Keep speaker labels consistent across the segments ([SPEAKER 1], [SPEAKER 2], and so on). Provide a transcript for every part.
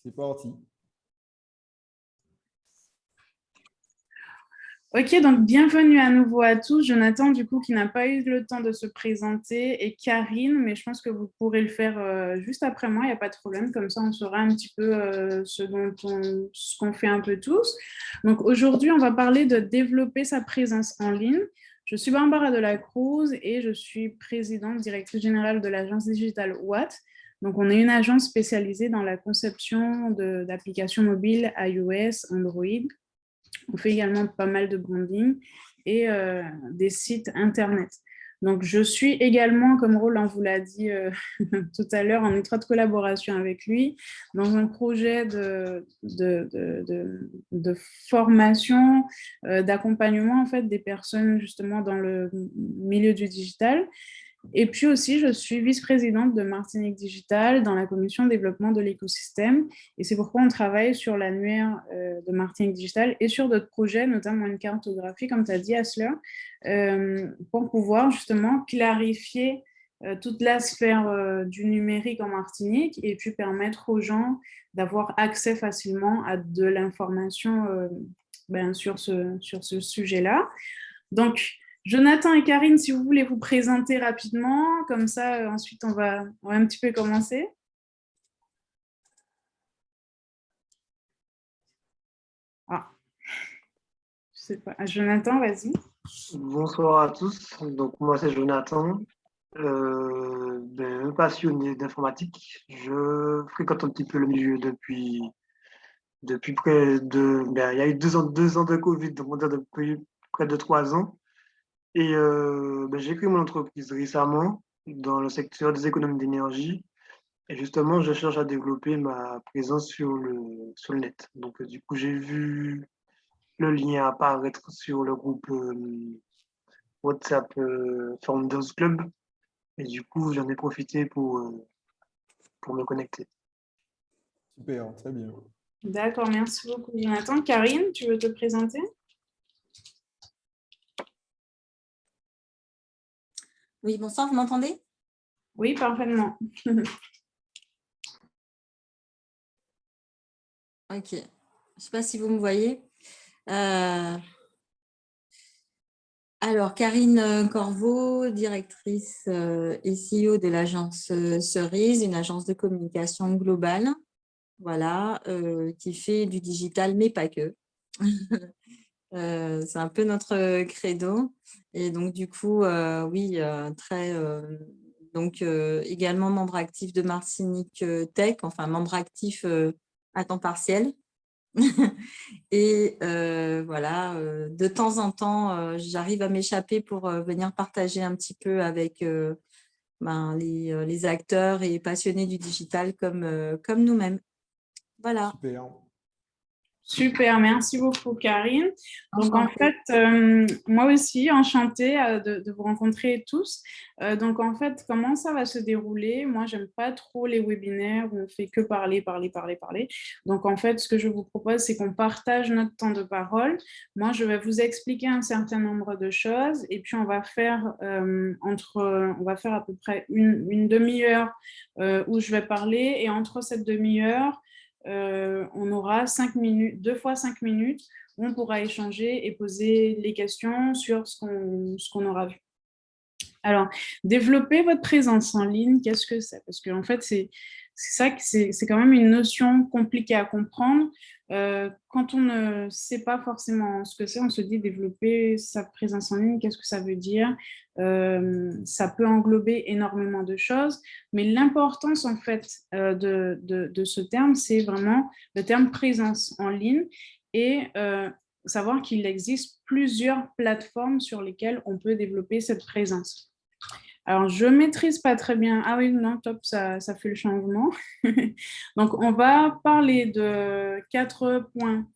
[SPEAKER 1] C'est parti.
[SPEAKER 2] Ok, donc bienvenue à nouveau à tous. Jonathan, du coup, qui n'a pas eu le temps de se présenter, et Karine, mais je pense que vous pourrez le faire juste après moi, il n'y a pas de problème. Comme ça, on saura un petit peu ce qu'on fait un peu tous. Donc aujourd'hui, on va parler de développer sa présence en ligne. Je suis Barbara de la Cruz et je suis présidente directrice générale de l'agence digitale Watt. Donc, on est une agence spécialisée dans la conception d'applications mobiles iOS, Android. On fait également pas mal de branding et des sites internet. Donc, je suis également, comme rôle, on vous l'a dit tout à l'heure, en étroite collaboration avec lui, dans un projet de formation, d'accompagnement en fait, des personnes justement dans le milieu du digital. Et puis aussi, je suis vice-présidente de Martinique Digital dans la commission développement de l'écosystème. Et c'est pourquoi on travaille sur l'annuaire de Martinique Digital et sur d'autres projets, notamment une cartographie, comme tu as dit, Asler, pour pouvoir justement clarifier toute la sphère du numérique en Martinique et puis permettre aux gens d'avoir accès facilement à de l'information sur ce sujet-là. Donc, Jonathan et Karine, si vous voulez vous présenter rapidement, comme ça, ensuite, on va un petit peu commencer. Ah, je sais pas. Jonathan, vas-y.
[SPEAKER 3] Bonsoir à tous. Donc, moi, c'est Jonathan, un passionné d'informatique. Je fréquente un petit peu le milieu depuis près de. Il y a eu 2 ans de Covid, donc on va dire depuis près de 3 ans. Et j'ai créé mon entreprise récemment dans le secteur des économies d'énergie. Et justement, je cherche à développer ma présence sur le net. Donc, du coup, j'ai vu le lien apparaître sur le groupe WhatsApp Founders Club. Et du coup, j'en ai profité pour me connecter.
[SPEAKER 1] Super, très bien.
[SPEAKER 2] D'accord, merci beaucoup, Jonathan. Karine, tu veux te présenter?
[SPEAKER 4] Oui, bonsoir, vous m'entendez?
[SPEAKER 2] Oui, parfaitement.
[SPEAKER 4] Ok, je ne sais pas si vous me voyez. Alors, Karine Corveau, directrice et CEO de l'agence Cerise, une agence de communication globale, voilà, qui fait du digital, mais pas que. C'est un peu notre credo. Et donc, du coup, oui, donc, également membre actif de Martinique Tech, enfin, membre actif à temps partiel. Et voilà, de temps en temps, j'arrive à m'échapper pour venir partager un petit peu avec les acteurs et passionnés du digital comme nous-mêmes. Voilà.
[SPEAKER 1] Super.
[SPEAKER 2] Super, merci beaucoup, Karine. Donc, en
[SPEAKER 4] Enchantée.
[SPEAKER 2] fait, moi aussi, enchantée de vous rencontrer tous. Donc, en fait, comment ça va se dérouler? Moi, j'aime pas trop les webinaires où on fait que parler, parler, parler, parler. Donc, en fait, ce que je vous propose, c'est qu'on partage notre temps de parole. Moi, je vais vous expliquer un certain nombre de choses et puis on va faire à peu près une demi-heure où je vais parler et entre cette demi-heure, on aura 5 minutes, 2 fois 5 minutes, où on pourra échanger et poser les questions sur ce qu'on aura vu. Alors, développer votre présence en ligne, qu'est-ce que c'est? Parce qu'en fait, c'est quand même une notion compliquée à comprendre. Quand on ne sait pas forcément ce que c'est, on se dit développer sa présence en ligne, qu'est-ce que ça veut dire? Ça peut englober énormément de choses, mais l'importance en fait de ce terme, c'est vraiment le terme présence en ligne et savoir qu'il existe plusieurs plateformes sur lesquelles on peut développer cette présence. Alors, je ne maîtrise pas très bien. Ah oui, non, top, ça fait le changement. Donc, on va parler de 4 points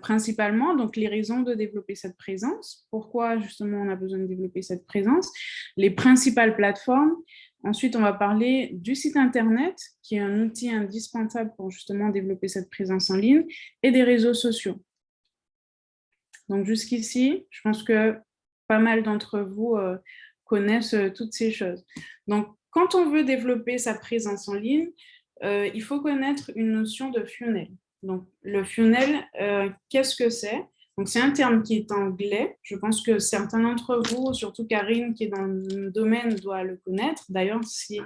[SPEAKER 2] principalement. Donc, les raisons de développer cette présence. Pourquoi, justement, on a besoin de développer cette présence. Les principales plateformes. Ensuite, on va parler du site Internet, qui est un outil indispensable pour justement développer cette présence en ligne, et des réseaux sociaux. Donc, jusqu'ici, je pense que pas mal d'entre vous connaissent toutes ces choses. Donc, quand on veut développer sa présence en ligne, il faut connaître une notion de funnel. Donc, le funnel, qu'est-ce que c'est? Donc, c'est un terme qui est anglais. Je pense que certains d'entre vous, surtout Karine, qui est dans le domaine, doit le connaître. D'ailleurs, si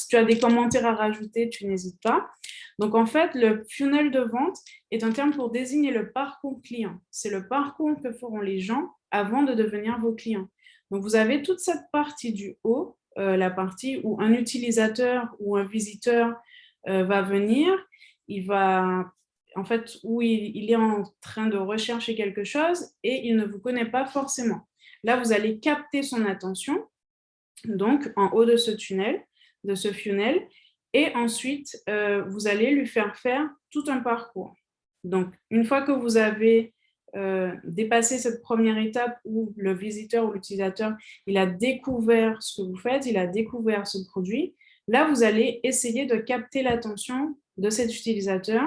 [SPEAKER 2] tu as des commentaires à rajouter, tu n'hésites pas. Donc, en fait, le funnel de vente est un terme pour désigner le parcours client. C'est le parcours que feront les gens avant de devenir vos clients. Donc, vous avez toute cette partie du haut, la partie où un utilisateur ou un visiteur va venir, il va... En fait, où il est en train de rechercher quelque chose et il ne vous connaît pas forcément. Là, vous allez capter son attention, donc en haut de ce tunnel, de ce funnel, et ensuite, vous allez lui faire faire tout un parcours. Donc, une fois que vous avez dépassé cette première étape où le visiteur ou l'utilisateur, il a découvert ce que vous faites, il a découvert ce produit, là, vous allez essayer de capter l'attention de cet utilisateur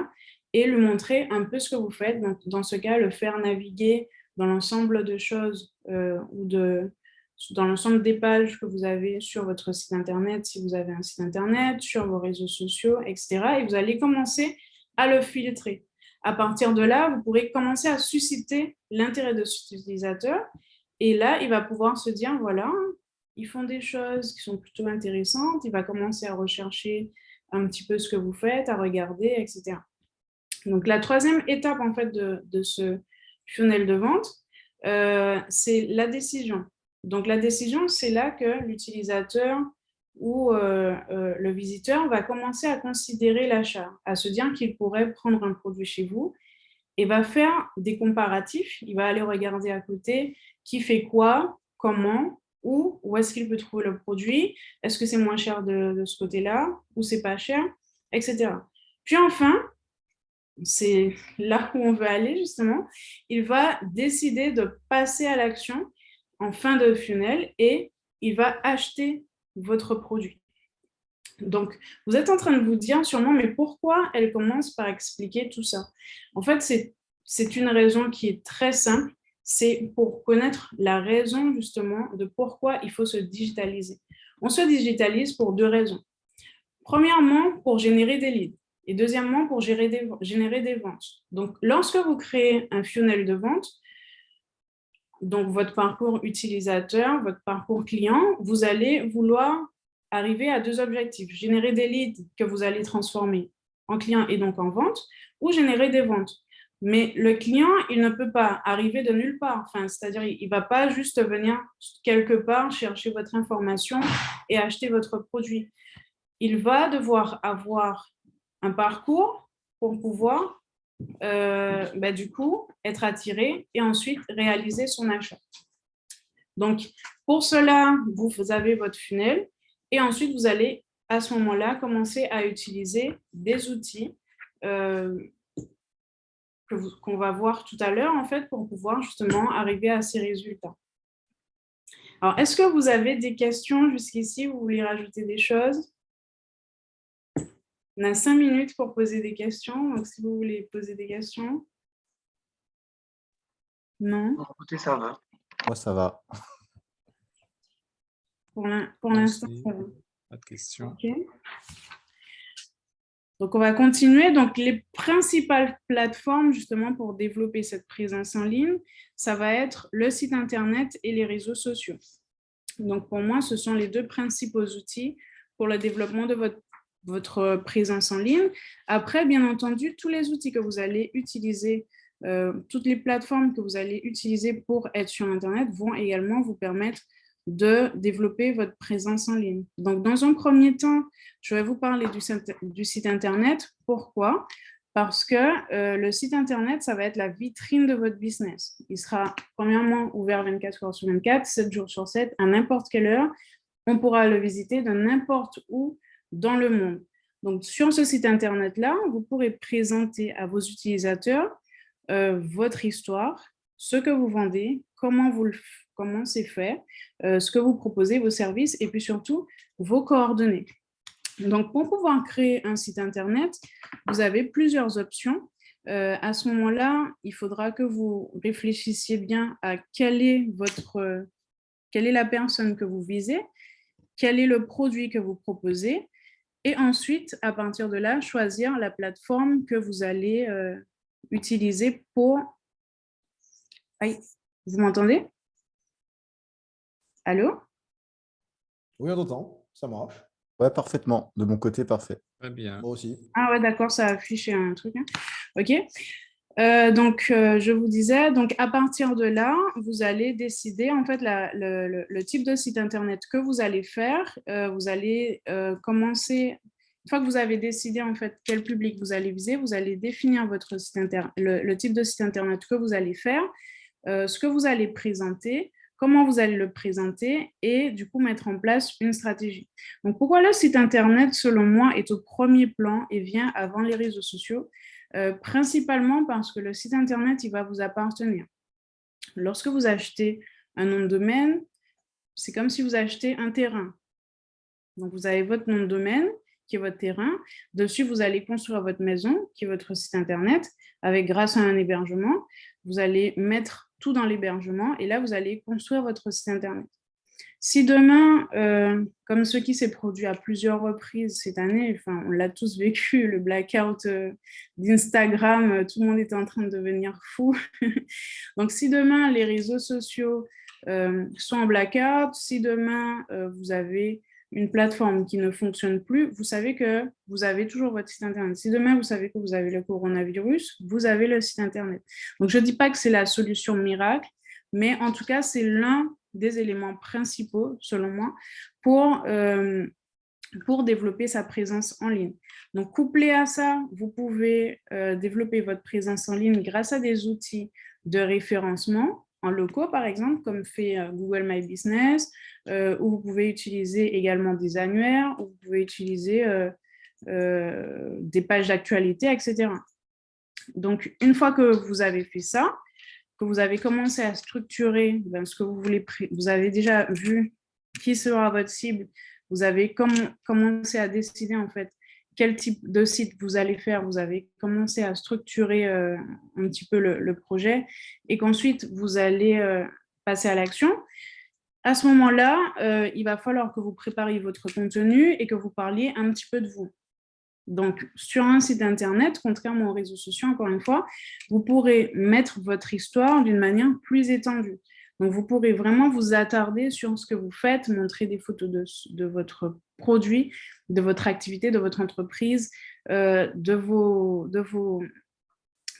[SPEAKER 2] et lui montrer un peu ce que vous faites. Donc, dans ce cas, le faire naviguer dans l'ensemble de choses ou dans l'ensemble des pages que vous avez sur votre site Internet, si vous avez un site Internet, sur vos réseaux sociaux, etc. Et vous allez commencer à le filtrer. À partir de là, vous pourrez commencer à susciter l'intérêt de cet utilisateur. Et là, il va pouvoir se dire, voilà, ils font des choses qui sont plutôt intéressantes. Il va commencer à rechercher un petit peu ce que vous faites, à regarder, etc. Donc, la troisième étape en fait, de ce funnel de vente, c'est la décision. Donc, la décision, c'est là que l'utilisateur ou le visiteur va commencer à considérer l'achat, à se dire qu'il pourrait prendre un produit chez vous et va faire des comparatifs. Il va aller regarder à côté qui fait quoi, comment, où est-ce qu'il peut trouver le produit, est-ce que c'est moins cher de ce côté-là, ou c'est pas cher, etc. Puis enfin, c'est là où on veut aller justement, il va décider de passer à l'action en fin de funnel et il va acheter votre produit. Donc, vous êtes en train de vous dire sûrement, mais pourquoi elle commence par expliquer tout ça? En fait, c'est une raison qui est très simple, c'est pour connaître la raison justement de pourquoi il faut se digitaliser. On se digitalise pour deux raisons. Premièrement, pour générer des leads. Et deuxièmement, pour générer des ventes. Donc, lorsque vous créez un funnel de vente, donc votre parcours utilisateur, votre parcours client, vous allez vouloir arriver à deux objectifs. Générer des leads que vous allez transformer en clients et donc en vente, ou générer des ventes. Mais le client, il ne peut pas arriver de nulle part. Enfin, c'est-à-dire, il ne va pas juste venir quelque part chercher votre information et acheter votre produit. Il va devoir avoir un parcours pour pouvoir du coup être attiré et ensuite réaliser son achat. Donc, pour cela, vous avez votre funnel et ensuite vous allez à ce moment-là commencer à utiliser des outils qu'on va voir tout à l'heure en fait pour pouvoir justement arriver à ces résultats. Alors, est-ce que vous avez des questions jusqu'ici? Vous voulez rajouter des choses? On a 5 minutes pour poser des questions, donc si vous voulez poser des questions. Non?
[SPEAKER 3] Écoutez, ça va.
[SPEAKER 5] Moi, ça va.
[SPEAKER 2] Pour l'instant, ça va.
[SPEAKER 5] Pas de questions.
[SPEAKER 2] Okay. Donc, on va continuer. Donc, les principales plateformes, justement, pour développer cette présence en ligne, ça va être le site Internet et les réseaux sociaux. Donc, pour moi, ce sont les deux principaux outils pour le développement de votre présence en ligne. Après, bien entendu, tous les outils que vous allez utiliser, toutes les plateformes que vous allez utiliser pour être sur Internet vont également vous permettre de développer votre présence en ligne. Donc, dans un premier temps, je vais vous parler du site Internet. Pourquoi? Parce que le site Internet, ça va être la vitrine de votre business. Il sera premièrement ouvert 24 heures sur 24, 7 jours sur 7, à n'importe quelle heure. On pourra le visiter de n'importe où dans le monde. Donc, sur ce site Internet-là, vous pourrez présenter à vos utilisateurs votre histoire, ce que vous vendez, comment c'est fait, ce que vous proposez, vos services, et puis surtout, vos coordonnées. Donc, pour pouvoir créer un site Internet, vous avez plusieurs options. À ce moment-là, il faudra que vous réfléchissiez bien à quelle est la personne que vous visez, quel est le produit que vous proposez, Et ensuite, à partir de là, choisir la plateforme que vous allez utiliser pour... Aïe, vous m'entendez? Allô?
[SPEAKER 1] Oui, on t'entend, ça marche.
[SPEAKER 5] Ouais, parfaitement. De mon côté, parfait.
[SPEAKER 6] Très bien.
[SPEAKER 1] Moi aussi.
[SPEAKER 2] Ah ouais, d'accord, ça a affiché un truc. Hein. OK. Je vous disais, donc à partir de là, vous allez décider en fait le type de site internet que vous allez faire. Vous allez commencer, une fois que vous avez décidé en fait quel public vous allez viser, vous allez définir votre site internet, le type de site internet que vous allez faire, ce que vous allez présenter, comment vous allez le présenter et du coup mettre en place une stratégie. Donc pourquoi le site internet, selon moi, est au premier plan et vient avant les réseaux sociaux? Principalement parce que le site internet, il va vous appartenir. Lorsque vous achetez un nom de domaine, c'est comme si vous achetez un terrain. Donc, vous avez votre nom de domaine, qui est votre terrain. Dessus, vous allez construire votre maison, qui est votre site internet, avec grâce à un hébergement. Vous allez mettre tout dans l'hébergement et là, vous allez construire votre site internet. Si demain, comme ce qui s'est produit à plusieurs reprises cette année, enfin, on l'a tous vécu, le blackout d'Instagram, tout le monde était en train de devenir fou. Donc, si demain, les réseaux sociaux sont en blackout, si demain, vous avez une plateforme qui ne fonctionne plus, vous savez que vous avez toujours votre site internet. Si demain, vous savez que vous avez le coronavirus, vous avez le site internet. Donc, je ne dis pas que c'est la solution miracle, mais en tout cas, c'est l'un des éléments principaux, selon moi, pour développer sa présence en ligne. Donc, couplé à ça, vous pouvez développer votre présence en ligne grâce à des outils de référencement en locaux, par exemple, comme fait Google My Business, où vous pouvez utiliser également des annuaires, où vous pouvez utiliser des pages d'actualité, etc. Donc, une fois que vous avez fait ça, que vous avez commencé à structurer ce que vous voulez, vous avez déjà vu qui sera votre cible, vous avez commencé à décider en fait quel type de site vous allez faire, vous avez commencé à structurer un petit peu le projet et qu'ensuite vous allez passer à l'action. À ce moment-là, il va falloir que vous prépariez votre contenu et que vous parliez un petit peu de vous. Donc, sur un site internet, contrairement aux réseaux sociaux, encore une fois, vous pourrez mettre votre histoire d'une manière plus étendue. Donc, vous pourrez vraiment vous attarder sur ce que vous faites, montrer des photos de votre produit, de votre activité, de votre entreprise, de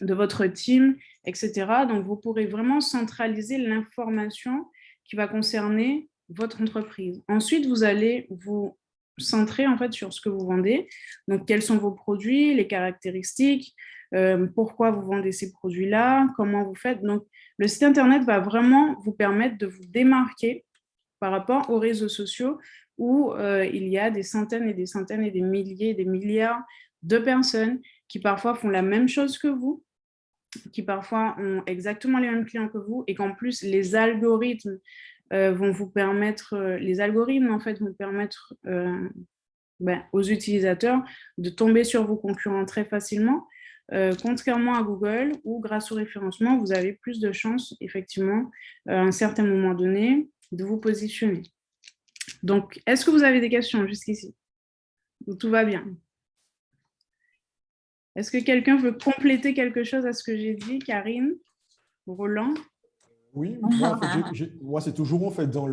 [SPEAKER 2] votre team, etc. Donc, vous pourrez vraiment centraliser l'information qui va concerner votre entreprise. Ensuite, vous allez vous centrer en fait sur ce que vous vendez. Donc, quels sont vos produits, les caractéristiques, pourquoi vous vendez ces produits-là, comment vous faites. Donc, le site internet va vraiment vous permettre de vous démarquer par rapport aux réseaux sociaux où il y a des centaines et des centaines et des milliers, des milliards de personnes qui parfois font la même chose que vous, qui parfois ont exactement les mêmes clients que vous et qu'en plus les algorithmes vont vous permettre, les algorithmes en fait vont permettre aux utilisateurs de tomber sur vos concurrents très facilement, contrairement à Google où grâce au référencement, vous avez plus de chances effectivement à un certain moment donné de vous positionner. Donc, est-ce que vous avez des questions jusqu'ici? Tout va bien? Est-ce que quelqu'un veut compléter quelque chose à ce que j'ai dit, Karine, Roland?
[SPEAKER 1] Oui, moi, en fait, moi c'est toujours en fait dans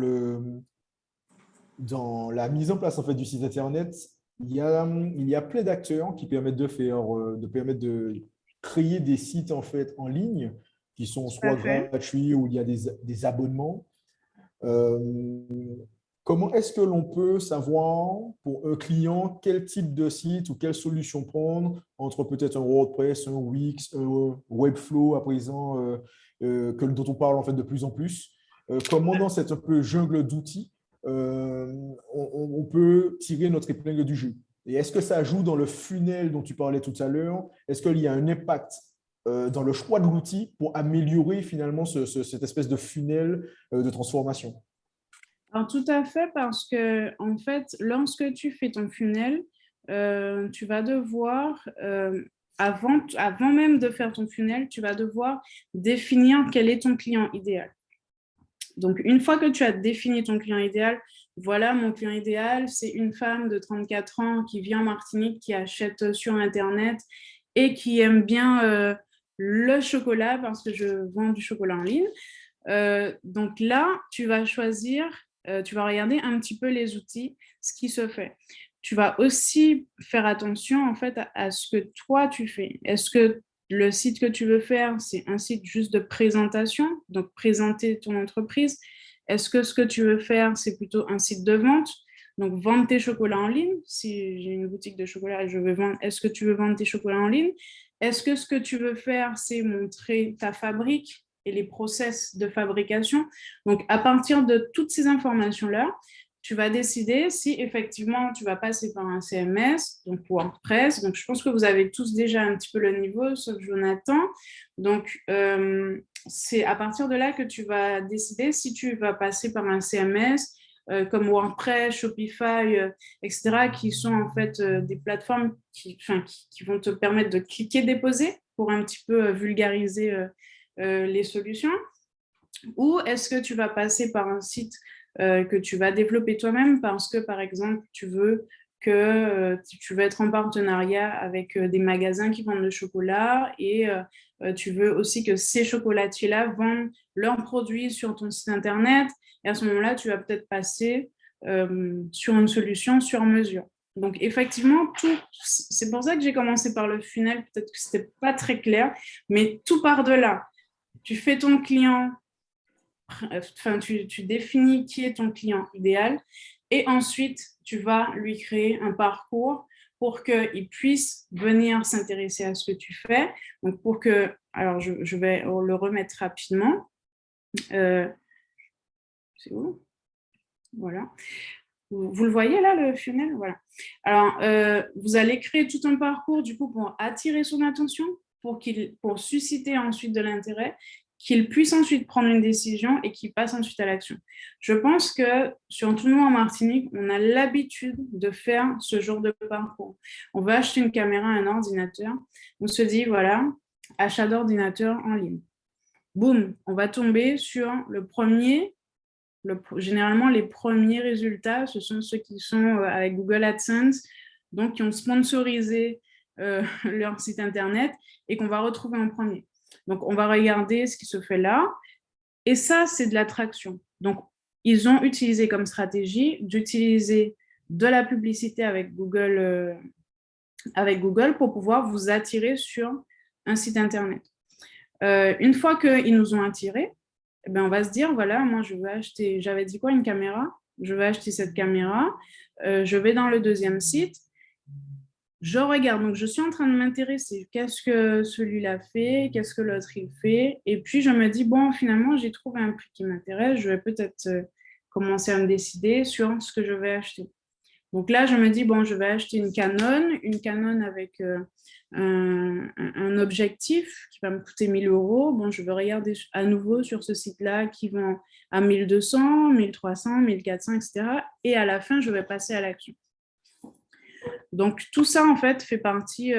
[SPEAKER 1] la mise en place en fait, du site internet, il y a plein d'acteurs qui permettent de créer des sites en fait en ligne qui sont soit gratuits ou il y a des abonnements. Comment est-ce que l'on peut savoir pour un client quel type de site ou quelle solution prendre entre peut-être un WordPress, un Wix, un Webflow à présent dont on parle en fait de plus en plus. Comment dans cette un peu jungle d'outils on peut tirer notre épingle du jeu? Et est-ce que ça joue dans le funnel dont tu parlais tout à l'heure? Est-ce qu'il y a un impact dans le choix de l'outil pour améliorer finalement cette espèce de funnel de transformation?
[SPEAKER 2] Alors, tout à fait, parce que en fait, lorsque tu fais ton funnel, tu vas devoir, avant même de faire ton funnel, tu vas devoir définir quel est ton client idéal. Donc, une fois que tu as défini ton client idéal, voilà, mon client idéal, c'est une femme de 34 ans qui vit en Martinique, qui achète sur Internet et qui aime bien le chocolat parce que je vends du chocolat en ligne. Donc là, tu vas choisir, tu vas regarder un petit peu les outils, ce qui se fait. Tu vas aussi faire attention en fait à ce que toi tu fais. Est-ce que le site que tu veux faire, c'est un site juste de présentation, donc présenter ton entreprise? Est-ce que ce que tu veux faire, c'est plutôt un site de vente, donc vendre tes chocolats en ligne? Si j'ai une boutique de chocolat et je veux vendre, est-ce que tu veux vendre tes chocolats en ligne? Est-ce que ce que tu veux faire, c'est montrer ta fabrique et les process de fabrication? Donc, à partir de toutes ces informations-là, tu vas décider si effectivement tu vas passer par un CMS, donc WordPress. Donc, je pense que vous avez tous déjà un petit peu le niveau, sauf Jonathan. Donc, c'est à partir de là que tu vas décider si tu vas passer par un CMS comme WordPress, Shopify, etc., qui sont en fait des plateformes qui vont te permettre de cliquer, déposer pour un petit peu vulgariser les solutions. Ou est-ce que tu vas passer par un site que tu vas développer toi-même parce que, par exemple, tu veux être en partenariat avec des magasins qui vendent le chocolat et tu veux aussi que ces chocolatiers-là vendent leurs produits sur ton site Internet. Et à ce moment-là, tu vas peut-être passer sur une solution sur mesure. Donc, effectivement, c'est pour ça que j'ai commencé par le funnel. Peut-être que ce n'était pas très clair, mais tout part de là. Tu fais ton client, tu définis qui est ton client idéal et ensuite, tu vas lui créer un parcours pour qu'il puisse venir s'intéresser à ce que tu fais. Donc, alors je vais le remettre rapidement. C'est où? Voilà. Vous le voyez là, le funnel? Voilà. Alors, vous allez créer tout un parcours du coup pour attirer son attention, pour susciter ensuite de l'intérêt, qu'il puisse ensuite prendre une décision et qu'il passe ensuite à l'action. Je pense que surtout nous en Martinique, on a l'habitude de faire ce genre de parcours. On va acheter une caméra, un ordinateur, on se dit voilà, achat d'ordinateur en ligne. Boum, on va tomber sur le premier. Généralement, les premiers résultats, ce sont ceux qui sont avec Google AdSense, donc qui ont sponsorisé leur site Internet et qu'on va retrouver en premier. Donc, on va regarder ce qui se fait là. Et ça, c'est de l'attraction. Donc, ils ont utilisé comme stratégie d'utiliser de la publicité avec Google pour pouvoir vous attirer sur un site Internet. Une fois qu'ils nous ont attirés, eh bien, on va se dire, voilà, moi, je veux acheter, j'avais dit quoi, une caméra? Je vais acheter cette caméra. Je vais dans le deuxième site. Je regarde, donc je suis en train de m'intéresser. Qu'est-ce que celui-là fait? Qu'est-ce que l'autre il fait? Et puis, je me dis, bon, finalement, j'ai trouvé un prix qui m'intéresse. Je vais peut-être commencer à me décider sur ce que je vais acheter. Donc là, je me dis, bon, je vais acheter une Canon avec un objectif qui va me coûter 1 000 €. Bon, je vais regarder à nouveau sur ce site-là qui vend à 1 200, 1 300, 1 400, etc. Et à la fin, je vais passer à l'action. Donc, tout ça, en fait, fait partie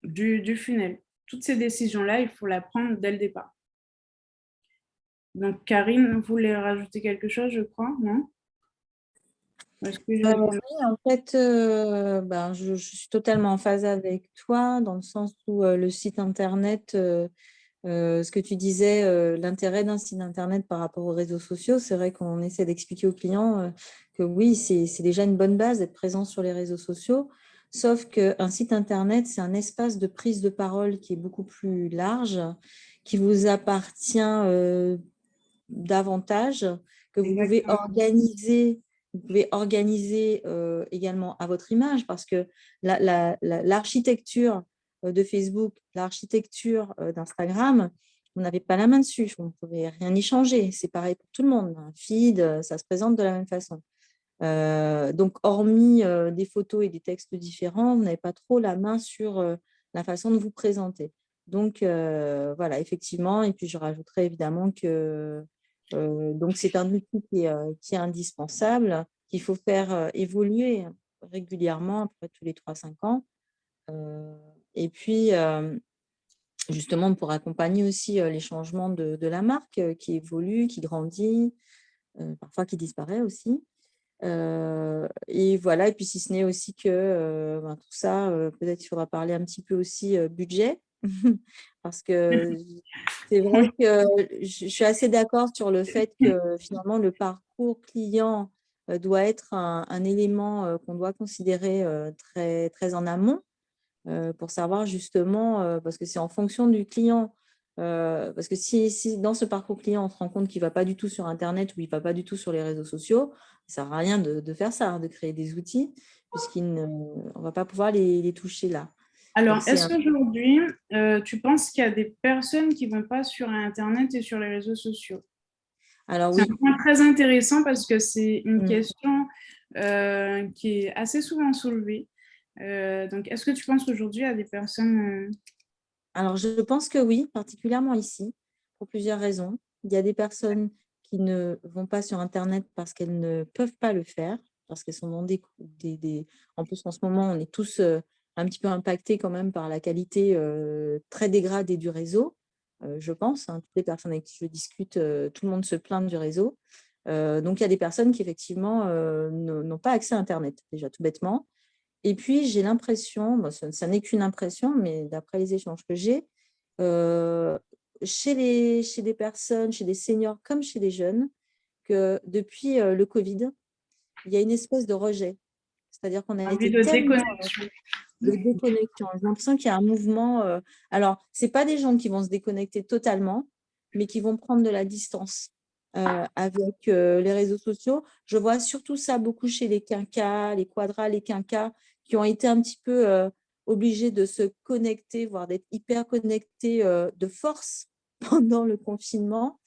[SPEAKER 2] du funnel. Toutes ces décisions-là, il faut les prendre dès le départ. Donc, Karine, vous voulez rajouter quelque chose, je crois, non?
[SPEAKER 4] Oui, en fait, je suis totalement en phase avec toi dans le sens où le site Internet, ce que tu disais, l'intérêt d'un site Internet par rapport aux réseaux sociaux, c'est vrai qu'on essaie d'expliquer aux clients que oui, c'est déjà une bonne base d'être présent sur les réseaux sociaux, sauf qu'un site Internet, c'est un espace de prise de parole qui est beaucoup plus large, qui vous appartient davantage, que vous pouvez organiser. Vous pouvez organiser également à votre image parce que l'architecture de Facebook, l'architecture d'Instagram, vous n'avez pas la main dessus, vous ne pouvez rien y changer. C'est pareil pour tout le monde. Un feed, ça se présente de la même façon. Donc, hormis des photos et des textes différents, vous n'avez pas trop la main sur la façon de vous présenter. Donc, voilà, effectivement. Et puis, je rajouterais évidemment que donc, c'est un outil qui est indispensable, qu'il faut faire évoluer régulièrement, à peu près tous les 3-5 ans. Et puis, justement, pour accompagner aussi les changements de la marque qui évolue, qui grandit, parfois qui disparaît aussi. Et voilà, et puis si ce n'est aussi que tout ça, peut-être qu'il faudra parler un petit peu aussi budget, parce que c'est vrai que je suis assez d'accord sur le fait que finalement le parcours client doit être un élément qu'on doit considérer très, très en amont pour savoir justement, parce que c'est en fonction du client. Parce que si dans ce parcours client, on se rend compte qu'il ne va pas du tout sur Internet ou il ne va pas du tout sur les réseaux sociaux, ça ne sert à rien de faire ça, hein, de créer des outils, puisqu'on ne va pas pouvoir les toucher là.
[SPEAKER 2] Alors,
[SPEAKER 4] Donc,
[SPEAKER 2] est-ce qu'aujourd'hui, tu penses qu'il y a des personnes qui ne vont pas sur Internet et sur les réseaux sociaux?
[SPEAKER 4] Alors
[SPEAKER 2] C'est
[SPEAKER 4] oui.
[SPEAKER 2] un point très intéressant parce que c'est une
[SPEAKER 4] Mm.
[SPEAKER 2] question qui est assez souvent soulevée. Donc, est-ce que tu penses qu'aujourd'hui, il y a des personnes…
[SPEAKER 4] Alors, je pense que oui, particulièrement ici, pour plusieurs raisons. Il y a des personnes qui ne vont pas sur Internet parce qu'elles ne peuvent pas le faire, parce qu'elles sont dans En plus, en ce moment, on est tous un petit peu impactés quand même par la qualité très dégradée du réseau, je pense. Hein. Toutes les personnes avec qui je discute, tout le monde se plaint du réseau. Donc, il y a des personnes qui, effectivement, n'ont pas accès à Internet, déjà tout bêtement. Et puis, j'ai l'impression, bon, ça n'est qu'une impression, mais d'après les échanges que j'ai, chez les personnes, chez des seniors comme chez les jeunes, que depuis le Covid, il y a une espèce de rejet. C'est-à-dire qu'on a
[SPEAKER 2] envie
[SPEAKER 4] été
[SPEAKER 2] de
[SPEAKER 4] tellement
[SPEAKER 2] déconnexion.
[SPEAKER 4] de déconnexion. J'ai l'impression qu'il y a un mouvement. Alors, ce n'est pas des gens qui vont se déconnecter totalement, mais qui vont prendre de la distance avec les réseaux sociaux. Je vois surtout ça beaucoup chez les quinquas, les quadras, les quinquas, qui ont été un petit peu obligés de se connecter, voire d'être hyper connectés de force pendant le confinement,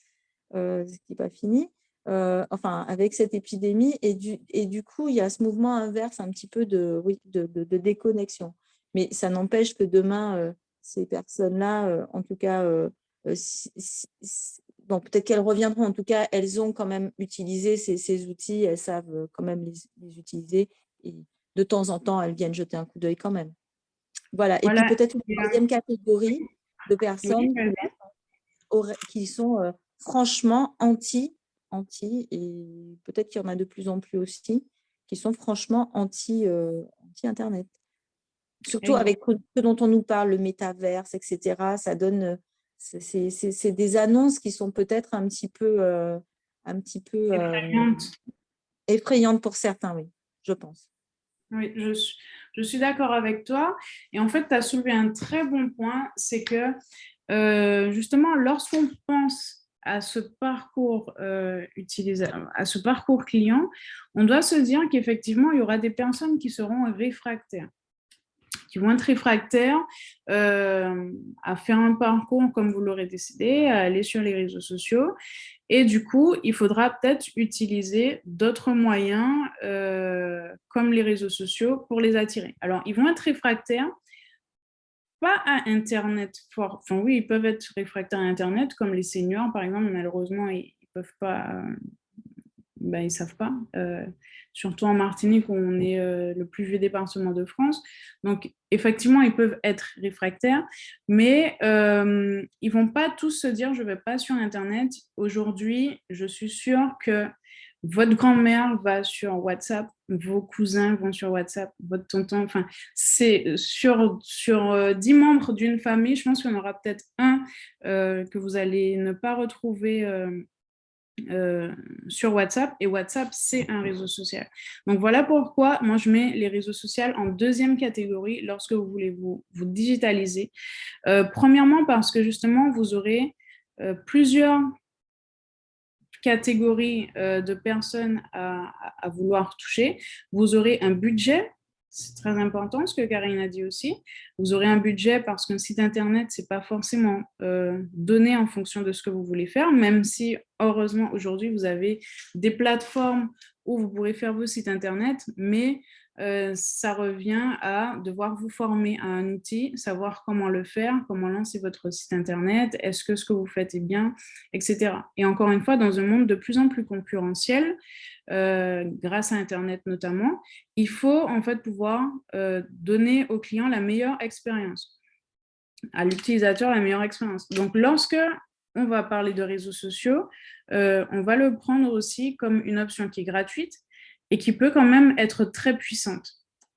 [SPEAKER 4] ce qui n'est pas fini. Enfin, avec cette épidémie. Et du coup, il y a ce mouvement inverse un petit peu de déconnexion. Mais ça n'empêche que demain, ces personnes-là, en tout cas, bon, peut-être qu'elles reviendront. En tout cas, elles ont quand même utilisé ces outils. Elles savent quand même les utiliser. Et de temps en temps, elles viennent jeter un coup d'œil quand même. Voilà. Et puis
[SPEAKER 2] Voilà.
[SPEAKER 4] peut-être une troisième catégorie de personnes
[SPEAKER 2] Oui,
[SPEAKER 4] qui sont franchement anti, et peut-être qu'il y en a de plus en plus aussi, qui sont franchement anti-Internet. Surtout avec ce dont on nous parle, le métaverse, etc. Ça donne, c'est des annonces qui sont peut-être un petit peu effrayantes pour certains, oui, je pense.
[SPEAKER 2] Oui, je suis d'accord avec toi. Et en fait, tu as soulevé un très bon point, c'est que justement, lorsqu'on pense à ce parcours à ce parcours client, on doit se dire qu'effectivement, il y aura des personnes qui seront réfractaires, qui vont être réfractaires à faire un parcours comme vous l'aurez décidé, à aller sur les réseaux sociaux. Et du coup, il faudra peut-être utiliser d'autres moyens comme les réseaux sociaux pour les attirer. Alors, ils vont être réfractaires, pas à Internet fort. Enfin, oui, ils peuvent être réfractaires à Internet, comme les seniors, par exemple. Malheureusement, ils peuvent pas. Ben, ils ne savent pas. Surtout en Martinique, où on est le plus vieux département de France. Donc, effectivement, ils peuvent être réfractaires, mais ils ne vont pas tous se dire, je ne vais pas sur Internet. Aujourd'hui, je suis sûre que votre grand-mère va sur WhatsApp, vos cousins vont sur WhatsApp, votre tonton, enfin, c'est sur 10 membres d'une famille, je pense qu'il y en aura peut-être un que vous allez ne pas retrouver sur WhatsApp, et WhatsApp, c'est un réseau social. Donc voilà pourquoi moi je mets les réseaux sociaux en deuxième catégorie lorsque vous voulez vous digitaliser. Premièrement parce que justement vous aurez plusieurs catégories de personnes à vouloir toucher. Vous aurez un budget. C'est très important ce que Karine a dit aussi. Vous aurez un budget parce qu'un site internet, ce n'est pas forcément donné en fonction de ce que vous voulez faire, même si heureusement aujourd'hui vous avez des plateformes où vous pourrez faire vos sites internet, mais ça revient à devoir vous former à un outil, savoir comment le faire, comment lancer votre site internet, est-ce que ce que vous faites est bien, etc. Et encore une fois, dans un monde de plus en plus concurrentiel, grâce à Internet notamment, il faut en fait pouvoir donner au client la meilleure expérience, à l'utilisateur la meilleure expérience. Donc, lorsque on va parler de réseaux sociaux, on va le prendre aussi comme une option qui est gratuite, et qui peut quand même être très puissante.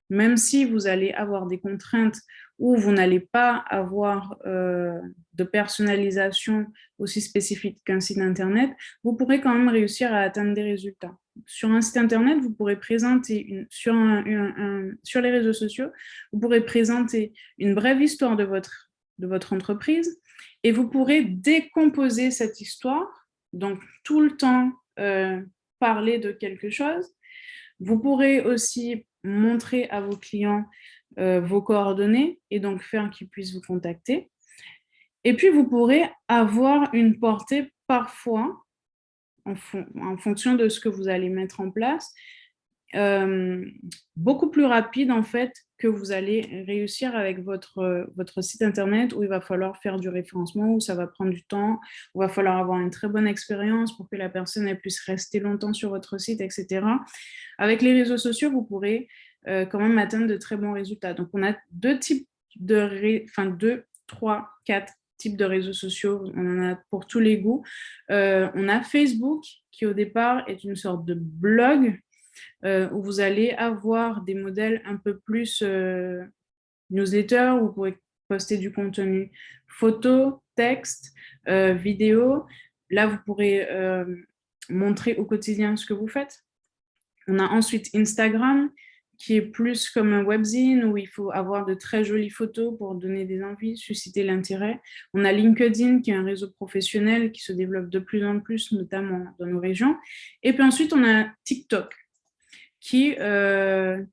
[SPEAKER 2] Même si vous allez avoir des contraintes où vous n'allez pas avoir de personnalisation aussi spécifique qu'un site Internet, vous pourrez quand même réussir à atteindre des résultats. Sur un site Internet, vous pourrez présenter, sur les réseaux sociaux, vous pourrez présenter une brève histoire de votre entreprise et vous pourrez décomposer cette histoire, donc tout le temps parler de quelque chose. Vous pourrez aussi montrer à vos clients vos coordonnées et donc faire qu'ils puissent vous contacter. Et puis, vous pourrez avoir une portée parfois, en fonction de ce que vous allez mettre en place, beaucoup plus rapide en fait que vous allez réussir avec votre site internet où il va falloir faire du référencement, où ça va prendre du temps, où il va falloir avoir une très bonne expérience pour que la personne elle puisse rester longtemps sur votre site, etc. Avec les réseaux sociaux, vous pourrez quand même atteindre de très bons résultats. Donc, on a deux, 3, 4 types de réseaux sociaux. On en a pour tous les goûts. On a Facebook, qui au départ est une sorte de blog où vous allez avoir des modèles un peu plus newsletter, où vous pourrez poster du contenu photo, texte, vidéo. Là, vous pourrez montrer au quotidien ce que vous faites. On a ensuite Instagram, qui est plus comme un webzine où il faut avoir de très jolies photos pour donner des envies, susciter l'intérêt. On a LinkedIn, qui est un réseau professionnel qui se développe de plus en plus, notamment dans nos régions. Et puis ensuite, on a TikTok, qui est le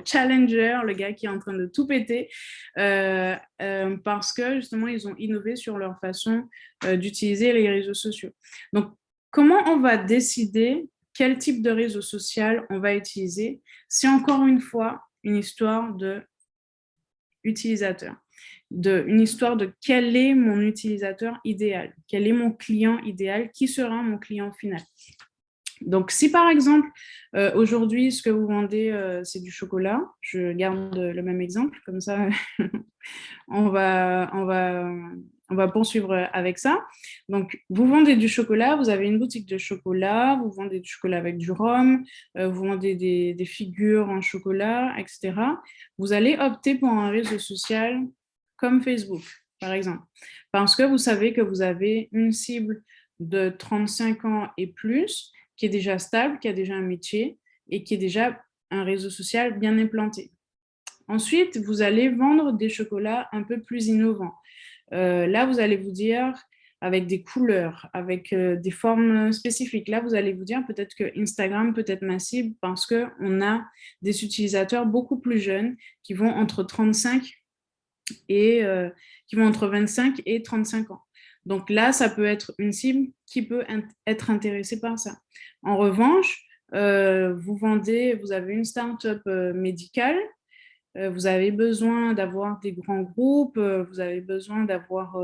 [SPEAKER 2] challenger, le gars qui est en train de tout péter, parce que justement, ils ont innové sur leur façon d'utiliser les réseaux sociaux. Donc, comment on va décider quel type de réseau social on va utiliser? C'est encore une fois une histoire d'utilisateur, une histoire de quel est mon utilisateur idéal, quel est mon client idéal, qui sera mon client final. Donc, si par exemple, aujourd'hui, ce que vous vendez, c'est du chocolat, je garde le même exemple, comme ça, on va poursuivre avec ça. Donc, vous vendez du chocolat, vous avez une boutique de chocolat, vous vendez du chocolat avec du rhum, vous vendez des figures en chocolat, etc. Vous allez opter pour un réseau social comme Facebook, par exemple, parce que vous savez que vous avez une cible de 35 ans et plus, qui est déjà stable, qui a déjà un métier et qui est déjà un réseau social bien implanté. Ensuite, vous allez vendre des chocolats un peu plus innovants. Là, vous allez vous dire, avec des couleurs, avec des formes spécifiques, là, vous allez vous dire peut-être que Instagram peut être ma cible parce qu'on a des utilisateurs beaucoup plus jeunes qui vont entre 35 et qui vont entre 25 et 35 ans. Donc là, ça peut être une cible qui peut être intéressée par ça. En revanche, vous avez une start-up médicale, vous avez besoin d'avoir des grands groupes, vous avez besoin d'avoir,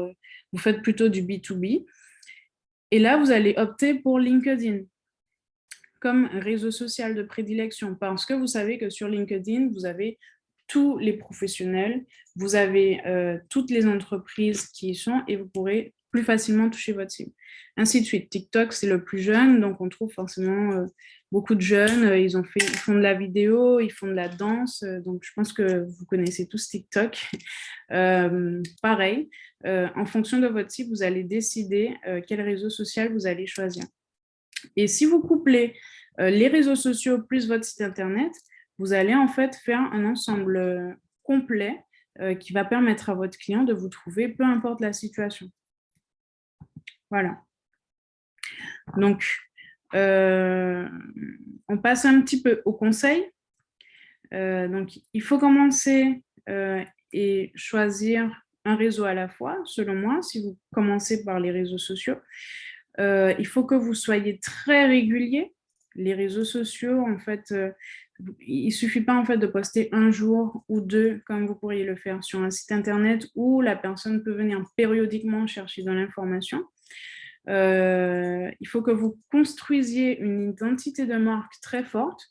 [SPEAKER 2] vous faites plutôt du B2B. Et là, vous allez opter pour LinkedIn comme réseau social de prédilection parce que vous savez que sur LinkedIn, vous avez tous les professionnels, vous avez toutes les entreprises qui y sont et vous pourrez plus facilement toucher votre cible. Ainsi de suite. TikTok, c'est le plus jeune, donc on trouve forcément beaucoup de jeunes. Ils font de la vidéo, ils font de la danse, donc je pense que vous connaissez tous TikTok. Pareil, en fonction de votre cible, vous allez décider quel réseau social vous allez choisir. Et si vous couplez les réseaux sociaux plus votre site internet, vous allez en fait faire un ensemble complet qui va permettre à votre client de vous trouver, peu importe la situation. Voilà. Donc, on passe un petit peu au conseil. Donc, il faut commencer et choisir un réseau à la fois, selon moi, si vous commencez par les réseaux sociaux. Il faut que vous soyez très régulier. Les réseaux sociaux, en fait, il ne suffit pas en fait de poster un jour ou deux comme vous pourriez le faire sur un site internet où la personne peut venir périodiquement chercher de l'information. Il faut que vous construisiez une identité de marque très forte.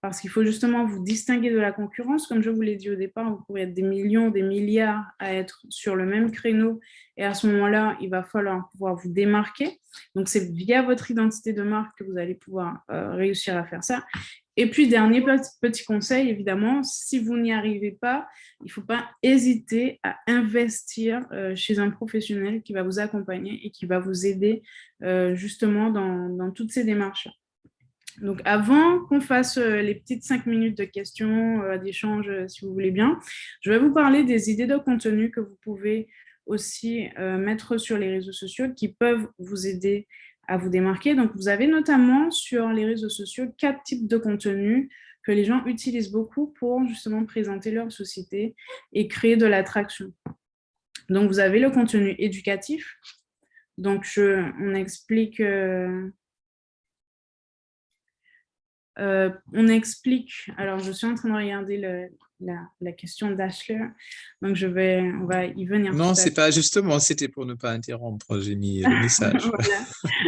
[SPEAKER 2] parce qu'il faut justement vous distinguer de la concurrence. Comme je vous l'ai dit au départ, vous pourrez être des millions, des milliards à être sur le même créneau. Et à ce moment-là, il va falloir pouvoir vous démarquer. Donc, c'est via votre identité de marque que vous allez pouvoir réussir à faire ça. Et puis, dernier petit conseil, évidemment, si vous n'y arrivez pas, il ne faut pas hésiter à investir chez un professionnel qui va vous accompagner et qui va vous aider justement dans toutes ces démarches-là. Donc, avant qu'on fasse les petites 5 minutes de questions, d'échanges, si vous voulez bien, je vais vous parler des idées de contenu que vous pouvez aussi mettre sur les réseaux sociaux qui peuvent vous aider à vous démarquer. Donc, vous avez notamment sur les réseaux sociaux 4 types de contenus que les gens utilisent beaucoup pour justement présenter leur société et créer de l'attraction. Donc, vous avez le contenu éducatif. Donc, on explique... alors je suis en train de regarder la question d'Ashley, donc on va y venir.
[SPEAKER 6] Non, c'est pas justement, c'était pour ne pas interrompre, j'ai mis le message.
[SPEAKER 2] Voilà.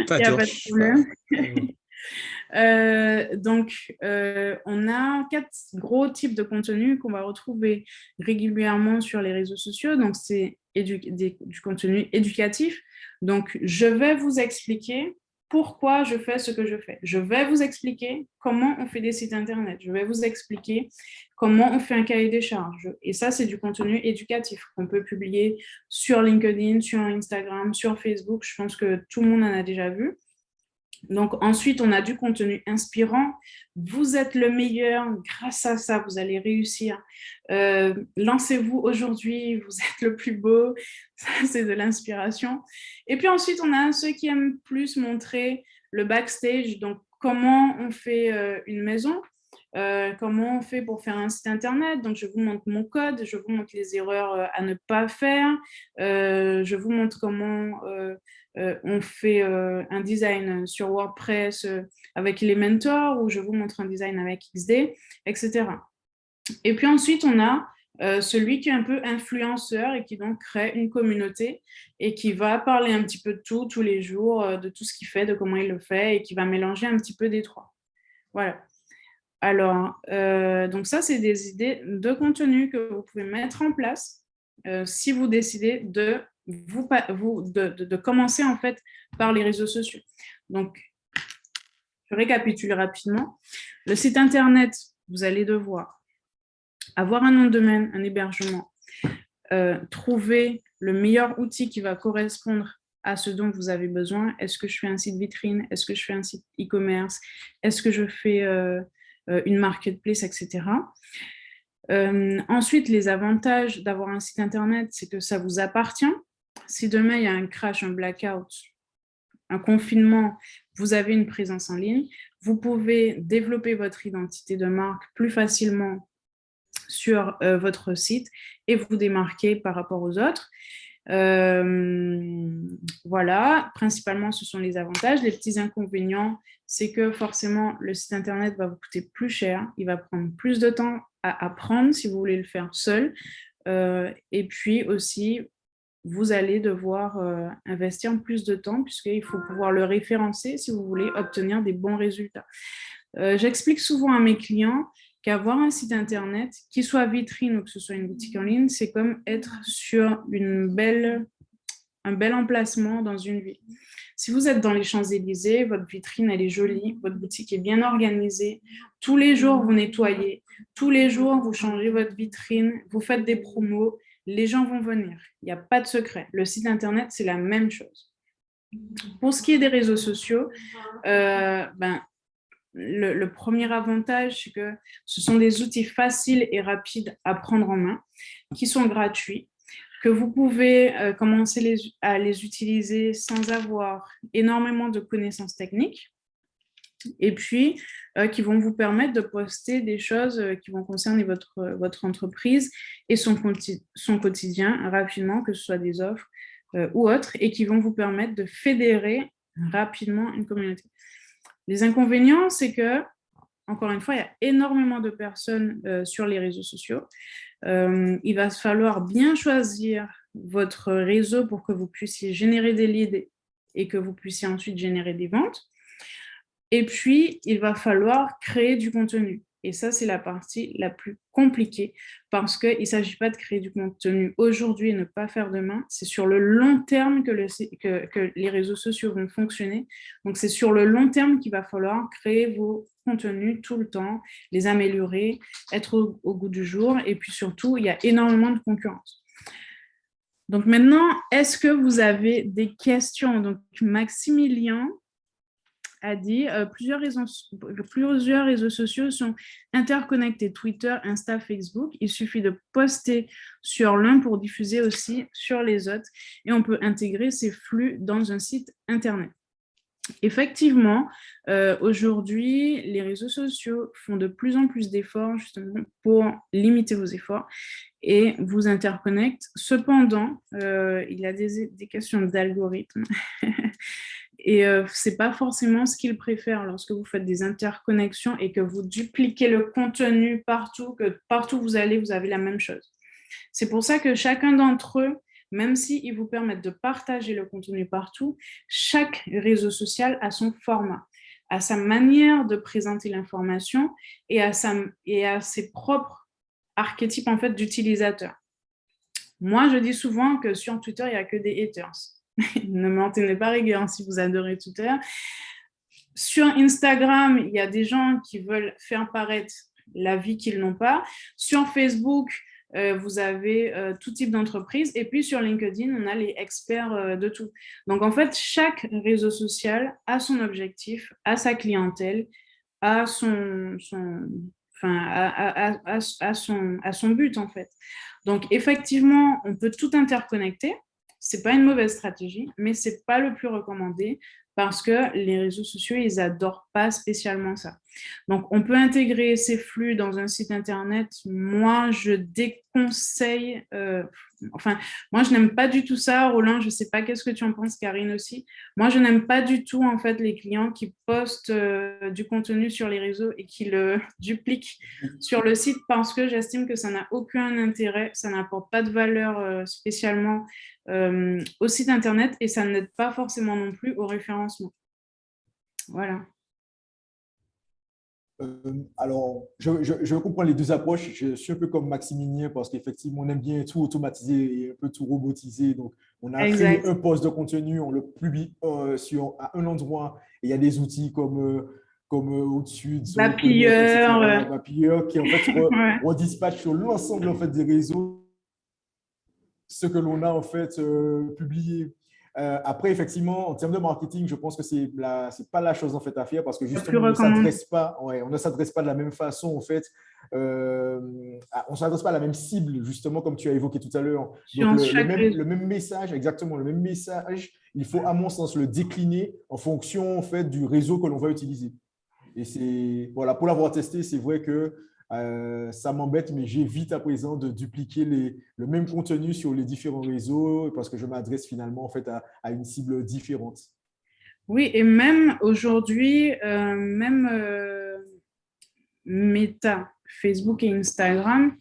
[SPEAKER 6] Pas
[SPEAKER 2] Il n'y a pas de problème. Donc, on a 4 gros types de contenus qu'on va retrouver régulièrement sur les réseaux sociaux. Donc, c'est du contenu éducatif. Donc, je vais vous expliquer pourquoi je fais ce que je fais. Je vais vous expliquer comment on fait des sites Internet. Je vais vous expliquer comment on fait un cahier des charges. Et ça, c'est du contenu éducatif qu'on peut publier sur LinkedIn, sur Instagram, sur Facebook. Je pense que tout le monde en a déjà vu. Donc, ensuite, on a du contenu inspirant. Vous êtes le meilleur. Grâce à ça, vous allez réussir. Lancez-vous aujourd'hui. Vous êtes le plus beau. Ça, c'est de l'inspiration. Et puis ensuite, on a ceux qui aiment plus montrer le backstage. Donc, comment on fait une maison, comment on fait pour faire un site Internet. Donc, je vous montre mon code. Je vous montre les erreurs à ne pas faire. Je vous montre comment... on fait un design sur WordPress avec Elementor, ou je vous montre un design avec XD, etc. Et puis ensuite, on a celui qui est un peu influenceur et qui donc crée une communauté et qui va parler un petit peu de tout, tous les jours, de tout ce qu'il fait, de comment il le fait, et qui va mélanger un petit peu des trois. Voilà. Alors, donc ça, c'est des idées de contenu que vous pouvez mettre en place si vous décidez de commencer en fait par les réseaux sociaux. Donc, je récapitule rapidement. Le site Internet, vous allez devoir avoir un nom de domaine, un hébergement, trouver le meilleur outil qui va correspondre à ce dont vous avez besoin. Est-ce que je fais un site vitrine? Est-ce que je fais un site e-commerce? Est-ce que je fais une marketplace, etc. Ensuite, les avantages d'avoir un site Internet, c'est que ça vous appartient. Si demain, il y a un crash, un blackout, un confinement, vous avez une présence en ligne. Vous pouvez développer votre identité de marque plus facilement sur votre site et vous démarquer par rapport aux autres. Voilà, principalement, ce sont les avantages. Les petits inconvénients, c'est que forcément, le site Internet va vous coûter plus cher. Il va prendre plus de temps à apprendre si vous voulez le faire seul. Et puis aussi, vous allez devoir investir plus de temps puisqu'il faut pouvoir le référencer si vous voulez obtenir des bons résultats. J'explique souvent à mes clients qu'avoir un site Internet, qui soit vitrine ou que ce soit une boutique en ligne, c'est comme être sur un bel emplacement dans une ville. Si vous êtes dans les Champs-Élysées, votre vitrine, elle est jolie, votre boutique est bien organisée, tous les jours, vous nettoyez, tous les jours, vous changez votre vitrine, vous faites des promos, les gens vont venir. Il n'y a pas de secret. Le site Internet, c'est la même chose. Pour ce qui est des réseaux sociaux, le premier avantage, c'est que ce sont des outils faciles et rapides à prendre en main, qui sont gratuits, que vous pouvez commencer à les utiliser sans avoir énormément de connaissances techniques, et puis qui vont vous permettre de poster des choses qui vont concerner votre entreprise et son quotidien rapidement, que ce soit des offres ou autres, et qui vont vous permettre de fédérer rapidement une communauté. Les inconvénients, c'est que, encore une fois, il y a énormément de personnes sur les réseaux sociaux. Il va falloir bien choisir votre réseau pour que vous puissiez générer des leads et que vous puissiez ensuite générer des ventes. Et puis, il va falloir créer du contenu. Et ça, c'est la partie la plus compliquée parce qu'il ne s'agit pas de créer du contenu aujourd'hui et ne pas faire demain. C'est sur le long terme que les réseaux sociaux vont fonctionner. Donc, c'est sur le long terme qu'il va falloir créer vos contenus tout le temps, les améliorer, être au goût du jour. Et puis surtout, il y a énormément de concurrence. Donc maintenant, est-ce que vous avez des questions? Donc, Maximilien a dit plusieurs réseaux sociaux sont interconnectés, Twitter, Insta, Facebook. Il suffit de poster sur l'un pour diffuser aussi sur les autres et on peut intégrer ces flux dans un site Internet. Effectivement, aujourd'hui, les réseaux sociaux font de plus en plus d'efforts justement pour limiter vos efforts et vous interconnectent. Cependant, il y a des questions d'algorithme. Et ce n'est pas forcément ce qu'ils préfèrent lorsque vous faites des interconnexions et que vous dupliquez le contenu partout, que partout où vous allez, vous avez la même chose. C'est pour ça que chacun d'entre eux, même s'ils vous permettent de partager le contenu partout, chaque réseau social a son format, a sa manière de présenter l'information et à ses propres archétypes en fait, d'utilisateurs. Moi, je dis souvent que sur Twitter, il n'y a que des haters. Ne m'en tenez pas rigueur si vous adorez Twitter. Sur Instagram, il y a des gens qui veulent faire paraître la vie qu'ils n'ont pas. Sur Facebook, vous avez tout type d'entreprise. Et puis sur LinkedIn, on a les experts de tout. Donc en fait, chaque réseau social a son objectif, a sa clientèle, a son but en fait. Donc effectivement, on peut tout interconnecter. Ce n'est pas une mauvaise stratégie, mais ce n'est pas le plus recommandé parce que les réseaux sociaux, ils n'adorent pas spécialement ça. Donc, on peut intégrer ces flux dans un site Internet. Moi, je déconseille... moi, je n'aime pas du tout ça. Roland, je ne sais pas qu'est-ce que tu en penses, Karine aussi. Moi, je n'aime pas du tout, en fait, les clients qui postent du contenu sur les réseaux et qui le dupliquent sur le site parce que j'estime que ça n'a aucun intérêt, ça n'apporte pas de valeur spécialement au site Internet et ça n'aide pas forcément non plus au référencement. Voilà.
[SPEAKER 1] Alors, je comprends les deux approches. Je suis un peu comme Maximilien parce qu'effectivement, on aime bien tout automatiser et un peu tout robotiser. Donc, on a créé un post de contenu, on le publie à un endroit et il y a des outils comme au-dessus,
[SPEAKER 2] Zapier,
[SPEAKER 1] qui en fait redispatchent sur l'ensemble en fait, des réseaux ce que l'on a en fait publié. Après, effectivement, en termes de marketing, je pense que c'est pas la chose en fait à faire parce que justement, on ne s'adresse pas de la même façon en fait. On ne s'adresse pas à la même cible, justement, comme tu as évoqué tout à l'heure. Donc, le même message, exactement, le même message, il faut, à mon sens, le décliner en fonction en fait, du réseau que l'on va utiliser. Et c'est, voilà, pour l'avoir testé, c'est vrai que ça m'embête, mais j'évite à présent de dupliquer le même contenu sur les différents réseaux parce que je m'adresse finalement en fait, à une cible différente.
[SPEAKER 2] Oui, et même aujourd'hui, Meta, Facebook et Instagram,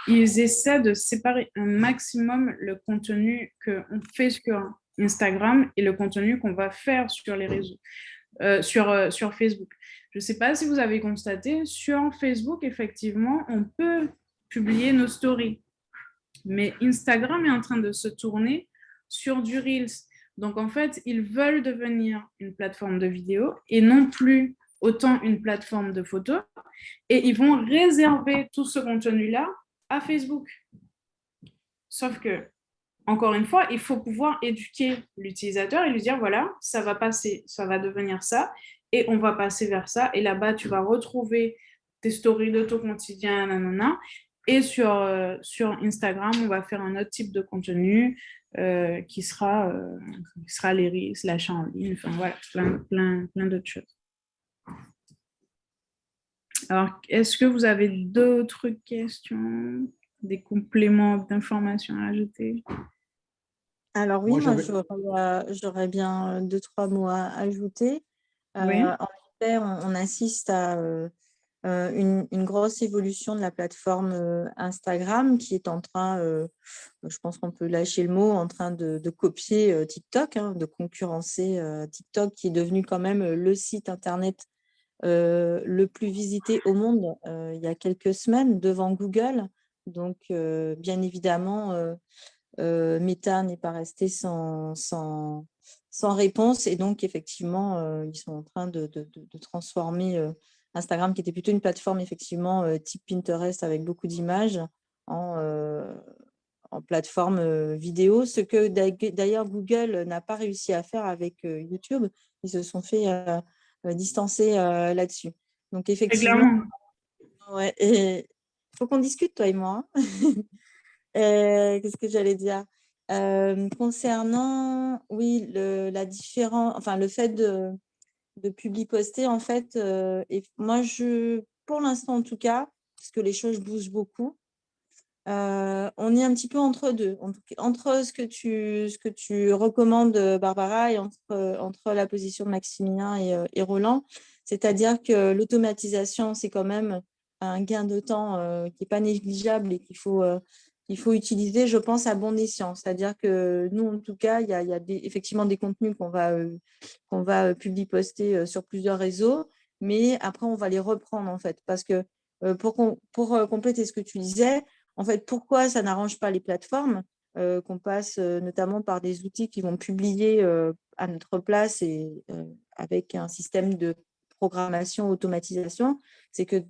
[SPEAKER 2] ils essaient de séparer un maximum le contenu qu'on fait sur Instagram et le contenu qu'on va faire sur les réseaux, sur Facebook. Je ne sais pas si vous avez constaté, sur Facebook, effectivement, on peut publier nos stories. Mais Instagram est en train de se tourner sur du Reels. Donc, en fait, ils veulent devenir une plateforme de vidéo et non plus autant une plateforme de photos. Et ils vont réserver tout ce contenu-là à Facebook. Sauf que, encore une fois, il faut pouvoir éduquer l'utilisateur et lui dire, voilà, ça va passer, ça va devenir ça, et on va passer vers ça. Et là-bas, tu vas retrouver tes stories de ton quotidien, nanana. Et sur Instagram, on va faire un autre type de contenu qui sera les reels, l'achat en ligne, enfin voilà, plein d'autres choses. Alors, est-ce que vous avez d'autres questions, des compléments d'informations à ajouter?
[SPEAKER 4] Alors oui, moi j'aurais bien 2-3 mots à ajouter.
[SPEAKER 2] Oui.
[SPEAKER 4] En effet, on assiste à une grosse évolution de la plateforme Instagram qui est en train, je pense qu'on peut lâcher le mot, en train de copier TikTok, de concurrencer TikTok qui est devenu quand même le site internet le plus visité au monde il y a quelques semaines devant Google. Donc, bien évidemment, Meta n'est pas resté sans réponse. Et donc, effectivement, ils sont en train de transformer Instagram, qui était plutôt une plateforme, effectivement, type Pinterest avec beaucoup d'images, en plateforme vidéo, ce que d'ailleurs Google n'a pas réussi à faire avec YouTube. Ils se sont fait distancer là-dessus. Donc, effectivement,
[SPEAKER 2] Clairement.
[SPEAKER 4] ouais, il faut qu'on discute, toi et moi. Hein. Qu'est-ce que j'allais dire concernant, oui, la différence, enfin, le fait de publier-poster, en fait, et moi, pour l'instant, en tout cas, parce que les choses bougent beaucoup, on est un petit peu entre deux, entre ce que tu recommandes, Barbara, et entre la position de Maximilien et Roland. C'est-à-dire que l'automatisation, c'est quand même un gain de temps qui n'est pas négligeable et qu'il faut utiliser, je pense, à bon escient. C'est-à-dire que nous, en tout cas, il y a effectivement des contenus qu'on va publier, poster sur plusieurs réseaux, mais après, on va les reprendre, en fait, parce que pour compléter ce que tu disais, en fait, pourquoi ça n'arrange pas les plateformes qu'on passe notamment par des outils qui vont publier à notre place et avec un système de programmation, automatisation, c'est que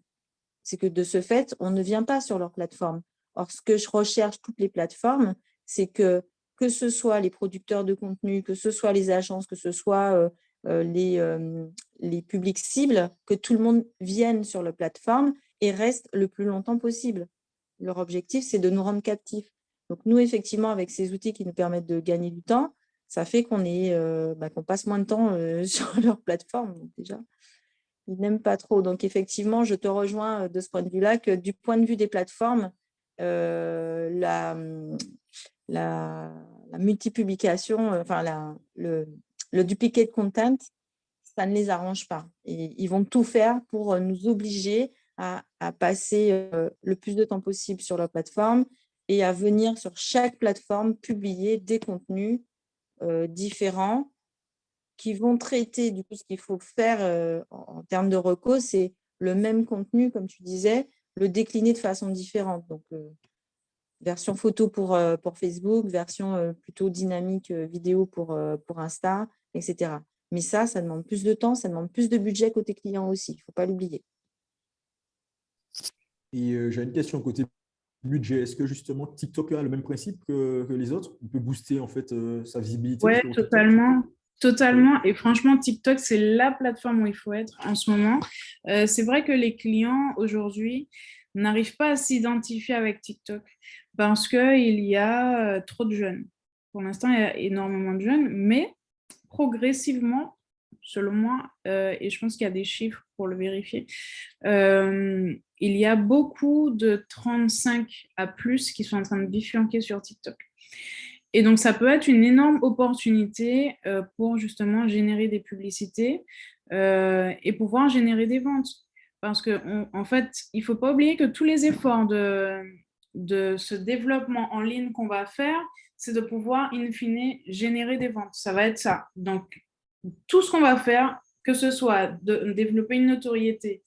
[SPEAKER 4] de ce fait, on ne vient pas sur leur plateforme. Or, ce que je recherche toutes les plateformes, c'est que ce soit les producteurs de contenu, que ce soit les agences, que ce soit les publics cibles, que tout le monde vienne sur la plateforme et reste le plus longtemps possible. Leur objectif, c'est de nous rendre captifs. Donc, nous, effectivement, avec ces outils qui nous permettent de gagner du temps, ça fait qu'on passe moins de temps sur leur plateforme. Donc, déjà, ils n'aiment pas trop. Donc, effectivement, je te rejoins de ce point de vue-là, que du point de vue des plateformes, la multipublication, le duplicate content, ça ne les arrange pas. Et ils vont tout faire pour nous obliger à passer le plus de temps possible sur leur plateforme et à venir sur chaque plateforme publier des contenus différents qui vont traiter, du coup, ce qu'il faut faire en termes de recos, c'est le même contenu, comme tu disais, le décliner de façon différente. Donc, version photo pour Facebook, version plutôt dynamique vidéo pour Insta, etc. Mais ça demande plus de temps, ça demande plus de budget côté client aussi, il ne faut pas l'oublier.
[SPEAKER 1] Et j'ai une question côté budget. Est-ce que justement TikTok a le même principe que les autres? On peut booster en fait sa visibilité
[SPEAKER 2] Ouais,
[SPEAKER 1] sur TikTok?
[SPEAKER 2] totalement.
[SPEAKER 1] Oui.
[SPEAKER 2] Totalement. Et franchement, TikTok, c'est la plateforme où il faut être en ce moment. C'est vrai que les clients aujourd'hui n'arrivent pas à s'identifier avec TikTok parce qu'il y a trop de jeunes. Pour l'instant, il y a énormément de jeunes, mais progressivement, selon moi, et je pense qu'il y a des chiffres pour le vérifier, il y a beaucoup de 35 à plus qui sont en train de bifurquer sur TikTok. Et donc, ça peut être une énorme opportunité pour justement générer des publicités et pouvoir générer des ventes. Parce qu'en fait, il ne faut pas oublier que tous les efforts de ce développement en ligne qu'on va faire, c'est de pouvoir, in fine, générer des ventes. Ça va être ça. Donc, tout ce qu'on va faire, que ce soit de développer une notoriété,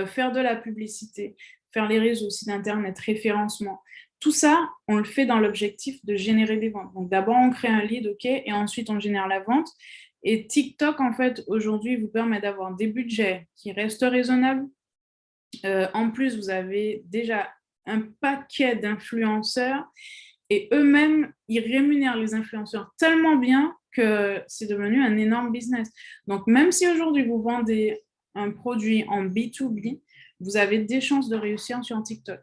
[SPEAKER 2] faire de la publicité, faire les réseaux, sites internet, référencement, tout ça, on le fait dans l'objectif de générer des ventes. Donc, d'abord, on crée un lead, OK, et ensuite, on génère la vente. Et TikTok, en fait, aujourd'hui, vous permet d'avoir des budgets qui restent raisonnables. En plus, vous avez déjà un paquet d'influenceurs et eux-mêmes, ils rémunèrent les influenceurs tellement bien que c'est devenu un énorme business. Donc, même si aujourd'hui, vous vendez un produit en B2B, vous avez des chances de réussir sur TikTok.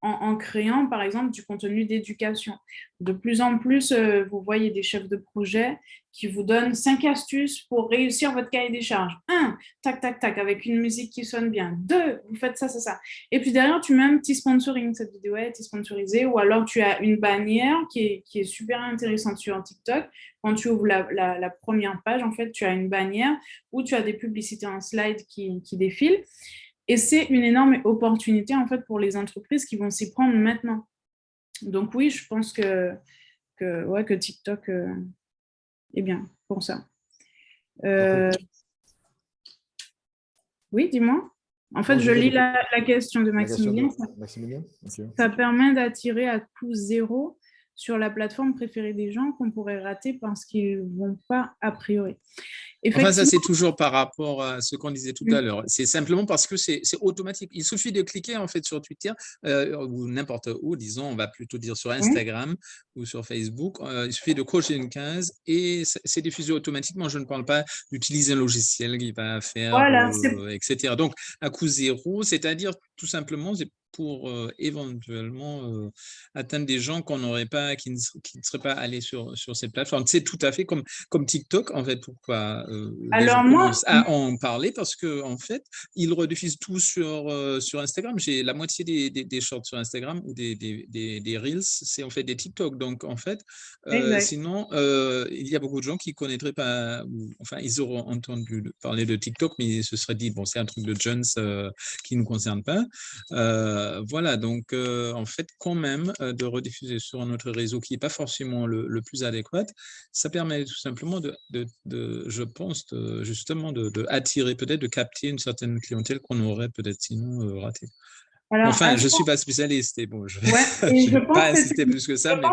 [SPEAKER 2] En créant, par exemple, du contenu d'éducation. De plus en plus, vous voyez des chefs de projet qui vous donnent 5 astuces pour réussir votre cahier des charges. 1, tac, tac, tac, avec une musique qui sonne bien. 2, vous faites ça, ça, ça. Et puis derrière, tu mets un petit sponsoring. Cette vidéo est sponsorisée. Ou alors, tu as une bannière qui est super intéressante sur TikTok. Quand tu ouvres la première page, en fait, tu as une bannière où tu as des publicités en slide qui défilent. Et c'est une énorme opportunité en fait pour les entreprises qui vont s'y prendre maintenant. Donc oui, je pense que TikTok est bien pour ça. Oui, dis-moi. En fait,
[SPEAKER 1] Non, je
[SPEAKER 2] je lis
[SPEAKER 1] disais
[SPEAKER 2] la question de
[SPEAKER 1] la question de
[SPEAKER 2] Maximilien.
[SPEAKER 1] Maximilien. Ok.
[SPEAKER 2] Ça permet d'attirer à coût zéro sur la plateforme préférée des gens qu'on pourrait rater parce qu'ils ne vont pas a priori.
[SPEAKER 6] Enfin, ça,
[SPEAKER 2] Effectivement,
[SPEAKER 6] c'est toujours par rapport à ce qu'on disait tout à l'heure. C'est simplement parce que c'est automatique. Il suffit de cliquer en fait sur Twitter ou n'importe où, disons, on va plutôt dire sur
[SPEAKER 2] oui.
[SPEAKER 6] Instagram ou sur Facebook. Il suffit de cocher une case et c'est diffusé automatiquement. Je ne parle pas d'utiliser un logiciel qui va faire,
[SPEAKER 2] Voilà,
[SPEAKER 6] etc. Donc, à coût zéro, c'est-à-dire tout simplement, c'est pour éventuellement atteindre des gens qu'on n'aurait pas, qui ne seraient pas allés sur ces plateformes. C'est tout à fait comme TikTok, en fait, pourquoi les
[SPEAKER 2] alors
[SPEAKER 6] gens
[SPEAKER 2] moi,
[SPEAKER 6] commencent à en parler, parce que en fait, ils rediffusent tout sur Instagram. J'ai la moitié des shorts sur Instagram ou des Reels, c'est en fait des TikTok. Donc, en fait,
[SPEAKER 2] exact.
[SPEAKER 6] sinon, il y a beaucoup de gens qui ne connaîtraient pas, enfin, ils auront entendu parler de TikTok, mais ils se seraient dit, bon, c'est un truc de jeunes qui ne nous concerne pas. Voilà, donc en fait, quand même, de rediffuser sur un autre réseau qui n'est pas forcément le plus adéquat, ça permet tout simplement je pense, justement, attirer, peut-être de capter une certaine clientèle qu'on aurait peut-être sinon ratée.
[SPEAKER 2] Alors,
[SPEAKER 6] Enfin, je ne suis pas spécialiste et bon, je
[SPEAKER 2] ouais, et
[SPEAKER 6] ne vais pas insister plus que ça, mais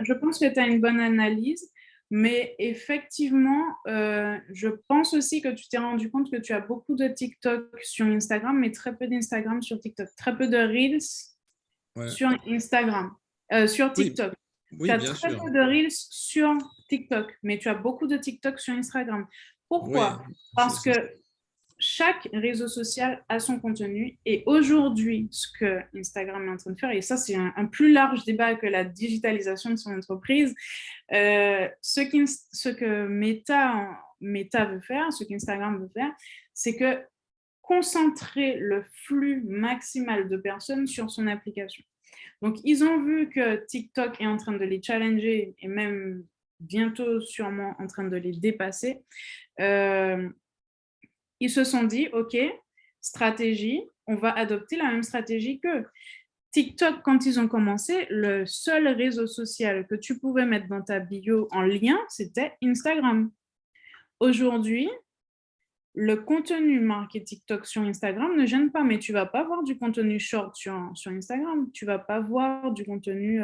[SPEAKER 2] je pense que tu as une bonne analyse, mais effectivement, je pense aussi que tu t'es rendu compte que tu as beaucoup de TikTok sur Instagram, mais très peu d'Instagram sur TikTok, très peu de Reels
[SPEAKER 6] ouais.
[SPEAKER 2] sur Instagram, sur
[SPEAKER 6] Oui,
[SPEAKER 2] TikTok. Tu
[SPEAKER 6] oui,
[SPEAKER 2] as
[SPEAKER 6] bien
[SPEAKER 2] très
[SPEAKER 6] sûr.
[SPEAKER 2] peu de Reels sur TikTok, mais tu as beaucoup de TikTok sur Instagram.
[SPEAKER 6] Oui,
[SPEAKER 2] Pourquoi? Parce que chaque réseau social a son contenu et aujourd'hui, ce que Instagram est en train de faire, et ça c'est un plus large débat que la digitalisation de son entreprise, ce que Meta veut faire, ce qu'Instagram veut faire, c'est que concentrer le flux maximal de personnes sur son application. Donc, ils ont vu que TikTok est en train de les challenger et même bientôt sûrement en train de les dépasser. Ils se sont dit, OK, stratégie, on va adopter la même stratégie qu'eux. TikTok, quand ils ont commencé, le seul réseau social que tu pouvais mettre dans ta bio en lien, c'était Instagram. Aujourd'hui, le contenu marqué TikTok sur Instagram ne gêne pas, mais tu ne vas pas voir du contenu short sur Instagram. Tu ne vas pas voir du contenu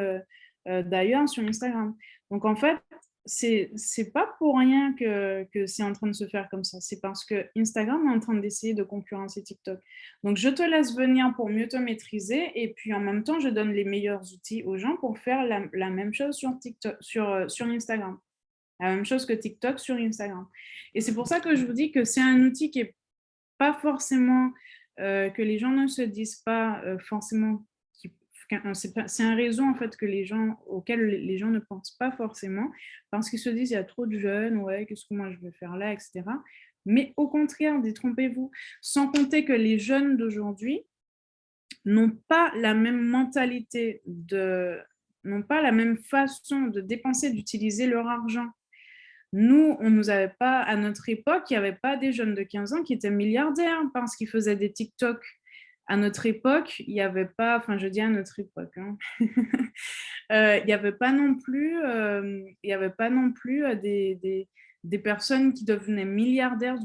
[SPEAKER 2] d'ailleurs sur Instagram. Donc, en fait, c'est pas pour rien que c'est en train de se faire comme ça. C'est parce que Instagram est en train d'essayer de concurrencer TikTok. Donc, je te laisse venir pour mieux te maîtriser et puis en même temps, je donne les meilleurs outils aux gens pour faire la même chose sur TikTok, sur Instagram. La même chose que TikTok sur Instagram. Et c'est pour ça que je vous dis que c'est un outil qui n'est pas forcément, que les gens ne se disent pas forcément, c'est un réseau en fait auquel les gens ne pensent pas forcément, parce qu'ils se disent il y a trop de jeunes, ouais, qu'est-ce que moi je vais faire là, etc. Mais au contraire, détrompez-vous. Sans compter que les jeunes d'aujourd'hui n'ont pas la même mentalité, n'ont pas la même façon de dépenser, d'utiliser leur argent. Nous, on nous avait pas, à notre époque, il n'y avait pas des jeunes de 15 ans qui étaient milliardaires parce qu'ils faisaient des TikTok. À notre époque, il n'y avait pas, enfin je dis à notre époque, hein, il n'y avait pas non plus, des personnes qui devenaient milliardaires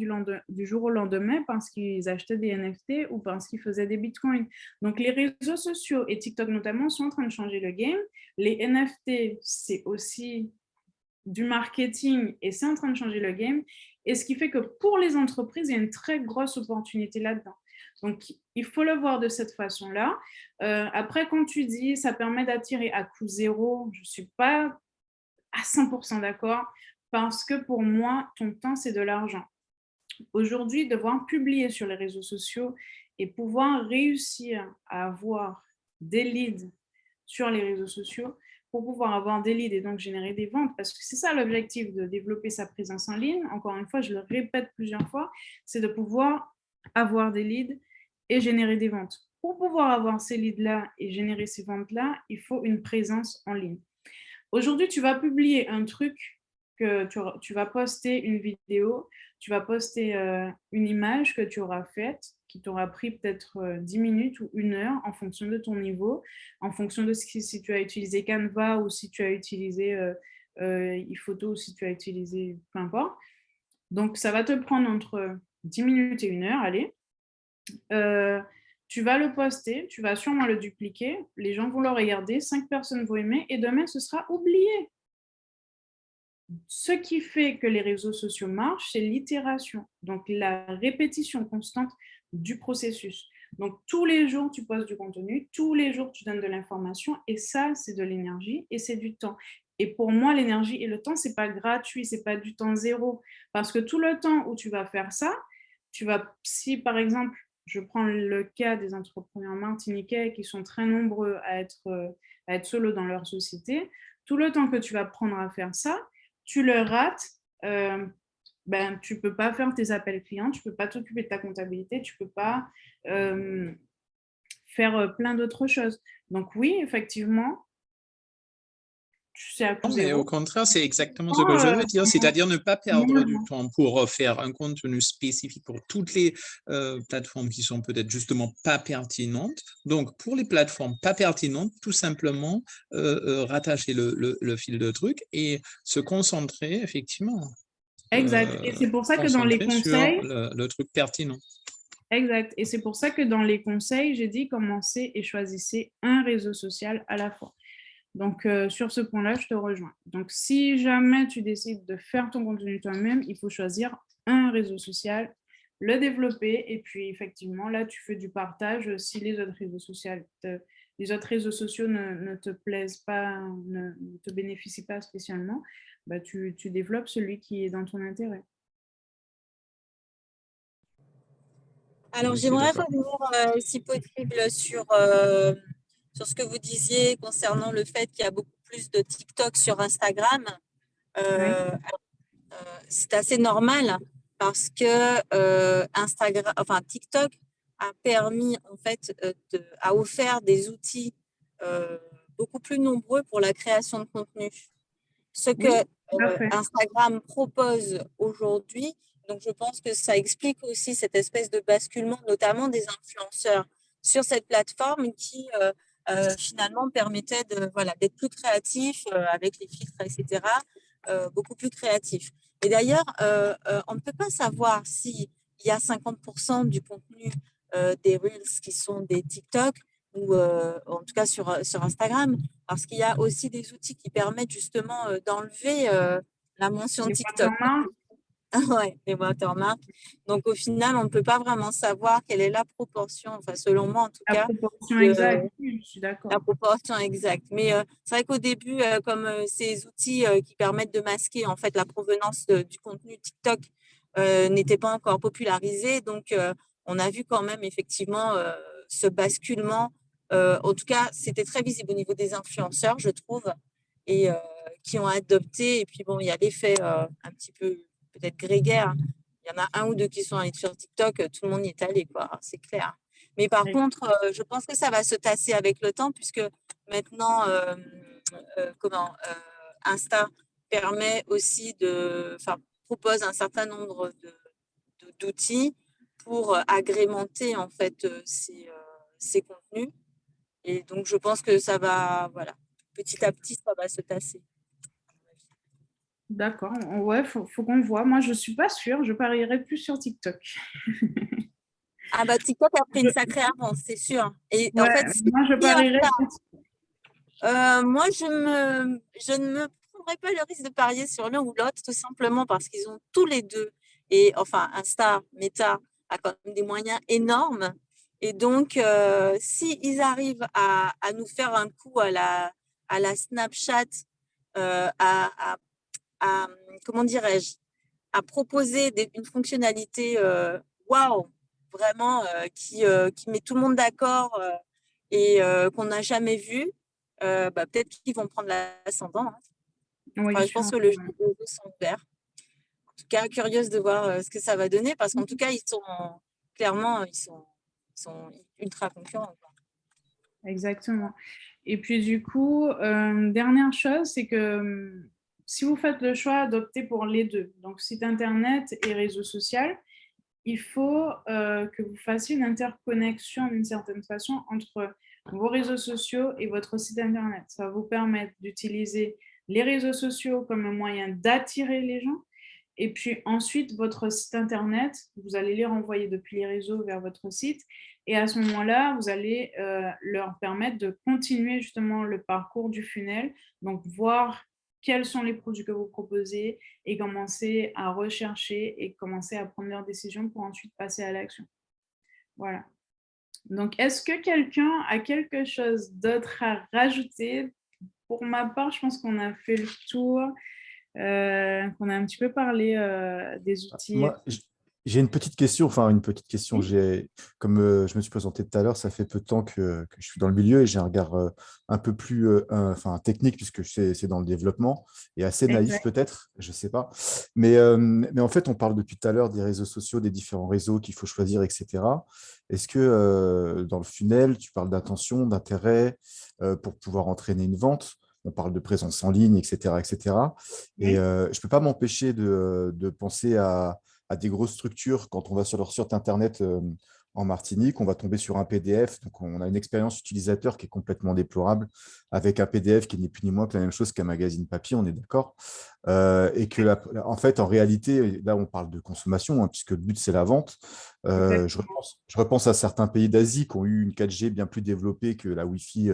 [SPEAKER 2] du jour au lendemain parce qu'ils achetaient des NFT ou parce qu'ils faisaient des bitcoins. Donc les réseaux sociaux et TikTok notamment sont en train de changer le game. Les NFT, c'est aussi du marketing et c'est en train de changer le game. Et ce qui fait que pour les entreprises, il y a une très grosse opportunité là-dedans. Donc, il faut le voir de cette façon-là. Après, quand tu dis ça permet d'attirer à coût zéro, je ne suis pas à 100% d'accord parce que pour moi, ton temps, c'est de l'argent. Aujourd'hui, devoir publier sur les réseaux sociaux et pouvoir réussir à avoir des leads sur les réseaux sociaux pour pouvoir avoir des leads et donc générer des ventes, parce que c'est ça l'objectif de développer sa présence en ligne. Encore une fois, je le répète plusieurs fois, c'est de pouvoir avoir des leads et générer des ventes. Pour pouvoir avoir ces leads-là et générer ces ventes-là, il faut une présence en ligne. Aujourd'hui, tu vas publier un truc, que tu vas poster une vidéo, tu vas poster une image que tu auras faite, qui t'aura pris peut-être 10 minutes ou 1 heure en fonction de ton niveau, en fonction de si tu as utilisé Canva ou si tu as utilisé ePhoto ou si tu as utilisé peu importe. Donc, ça va te prendre entre 10 minutes et 1 heure, allez. Tu vas le poster, tu vas sûrement le dupliquer, les gens vont le regarder, 5 personnes vont aimer et demain, ce sera oublié. Ce qui fait que les réseaux sociaux marchent, c'est l'itération, donc la répétition constante du processus. Donc, tous les jours, tu postes du contenu, tous les jours, tu donnes de l'information et ça, c'est de l'énergie et c'est du temps. Et pour moi, l'énergie et le temps, ce n'est pas gratuit, ce n'est pas du temps zéro. Parce que tout le temps où tu vas faire ça, si par exemple, je prends le cas des entrepreneurs martiniquais qui sont très nombreux à être solo dans leur société, tout le temps que tu vas prendre à faire ça, tu le rates, tu ne peux pas faire tes appels clients, tu ne peux pas t'occuper de ta comptabilité, tu ne peux pas faire plein d'autres choses. Donc oui, effectivement, c'est à coût
[SPEAKER 6] Non, mais
[SPEAKER 2] zéro.
[SPEAKER 6] au contraire, c'est exactement ce que je veux dire, c'est-à-dire ne pas perdre du temps pour faire un contenu spécifique pour toutes les plateformes qui sont peut-être justement pas pertinentes. Donc, pour les plateformes pas pertinentes, tout simplement rattacher le fil de truc et se concentrer effectivement.
[SPEAKER 2] Exact. Et c'est pour ça que dans les conseils,
[SPEAKER 6] sur le truc pertinent.
[SPEAKER 2] exact. Et c'est pour ça que dans les conseils, j'ai dit commencez et choisissez un réseau social à la fois. Donc, sur ce point-là, je te rejoins. Donc, si jamais tu décides de faire ton contenu toi-même, il faut choisir un réseau social, le développer, et puis effectivement, là, tu fais du partage. Si les autres réseaux sociaux ne te plaisent pas, ne te bénéficient pas spécialement, bah, tu développes celui qui est dans ton intérêt.
[SPEAKER 4] Alors,
[SPEAKER 6] Oui, c'est
[SPEAKER 4] j'aimerais
[SPEAKER 6] d'accord.
[SPEAKER 4] revenir, si possible, sur ce que vous disiez concernant le fait qu'il y a beaucoup plus de TikTok sur Instagram.
[SPEAKER 2] Oui.
[SPEAKER 4] C'est assez normal parce que TikTok a permis, en fait, a offert des outils beaucoup plus nombreux pour la création de contenu. Ce que
[SPEAKER 2] Oui, tout à fait.
[SPEAKER 4] Instagram propose aujourd'hui, donc je pense que ça explique aussi cette espèce de basculement, notamment des influenceurs sur cette plateforme qui finalement permettait d'être plus créatif avec les filtres, etc., beaucoup plus créatif. Et d'ailleurs, on ne peut pas savoir s'il y a 50% du contenu des Reels qui sont des TikTok ou en tout cas sur Instagram, parce qu'il y a aussi des outils qui permettent justement d'enlever la mention
[SPEAKER 2] Les
[SPEAKER 4] TikTok. Ouais, les watermarks. Donc, au final, on ne peut pas vraiment savoir quelle est la proportion, enfin, selon moi en tout
[SPEAKER 2] La
[SPEAKER 4] cas,
[SPEAKER 2] proportion exacte, oui, je suis d'accord.
[SPEAKER 4] la proportion exacte. Mais c'est vrai qu'au début, comme ces outils qui permettent de masquer en fait la provenance du contenu TikTok n'étaient pas encore popularisés, donc on a vu quand même effectivement ce basculement. En tout cas, c'était très visible au niveau des influenceurs, je trouve, et qui ont adopté. Et puis bon, il y a l'effet un petit peu peut-être grégaire. Il y en a un ou deux qui sont allés sur TikTok, tout le monde y est allé, quoi. C'est clair. Mais par contre, je pense que ça va se tasser avec le temps, puisque maintenant, Insta permet aussi propose un certain nombre d'outils pour agrémenter en fait ces contenus. Et donc, je pense que ça va, voilà, petit à petit, ça va se tasser.
[SPEAKER 2] D'accord, ouais, faut qu'on voit. Moi, je ne suis pas sûre, je parierais plus sur TikTok.
[SPEAKER 4] Ah bah TikTok a pris une sacrée avance, c'est sûr. Et en
[SPEAKER 2] Ouais,
[SPEAKER 4] fait,
[SPEAKER 2] moi, je parierais sur
[SPEAKER 4] moi, je ne me prendrais pas le risque de parier sur l'un ou l'autre, tout simplement parce qu'ils ont tous les deux. Et enfin, Insta, Meta a quand même des moyens énormes. Et donc, s'ils arrivent à nous faire un coup à la Snapchat, à comment dirais-je, à proposer une fonctionnalité waouh, vraiment qui met tout le monde d'accord et qu'on n'a jamais vu, peut-être qu'ils vont prendre l'ascendant. Hein.
[SPEAKER 2] Oui,
[SPEAKER 4] Enfin, je pense que les jeux sont ouverts. En tout cas, curieuse de voir ce que ça va donner parce qu'en tout cas, ils sont ultra concurrents. Quoi.
[SPEAKER 2] exactement. Et puis, du coup, dernière chose, c'est que si vous faites le choix d'opter pour les deux, donc site internet et réseau social, il faut que vous fassiez une interconnexion d'une certaine façon entre vos réseaux sociaux et votre site internet. Ça va vous permettre d'utiliser les réseaux sociaux comme un moyen d'attirer les gens Et puis ensuite, votre site internet, vous allez les renvoyer depuis les réseaux vers votre site. Et à ce moment-là, vous allez leur permettre de continuer justement le parcours du funnel. Donc, voir quels sont les produits que vous proposez et commencer à rechercher et commencer à prendre leurs décisions pour ensuite passer à l'action. Voilà. Donc, est-ce que quelqu'un a quelque chose d'autre à rajouter? Pour ma part, je pense qu'on a fait le tour, qu'on a un petit peu parlé des outils.
[SPEAKER 5] Moi, j'ai une petite question,
[SPEAKER 2] Oui.
[SPEAKER 5] Comme je me suis présenté tout à l'heure, ça fait peu de temps que je suis dans le milieu et j'ai un regard un peu plus technique, puisque c'est dans le développement, et assez naïf
[SPEAKER 2] Exact.
[SPEAKER 5] peut-être, je ne sais pas. Mais en fait, on parle depuis tout à l'heure des réseaux sociaux, des différents réseaux qu'il faut choisir, etc. Est-ce que dans le funnel, tu parles d'attention, d'intérêt pour pouvoir entraîner une vente? On parle de présence en ligne, etc., etc. Et
[SPEAKER 2] Oui.
[SPEAKER 5] je ne peux pas m'empêcher de penser à des grosses structures. Quand on va sur leur site internet en Martinique, on va tomber sur un PDF. Donc, on a une expérience utilisateur qui est complètement déplorable, avec un PDF qui n'est plus ni moins que la même chose qu'un magazine papier, on est d'accord. Et que, en fait, en réalité, là, on parle de consommation, hein, puisque le but, c'est la vente.
[SPEAKER 2] Exactement.
[SPEAKER 5] Je repense à certains pays d'Asie qui ont eu une 4G bien plus développée que la Wi-Fi,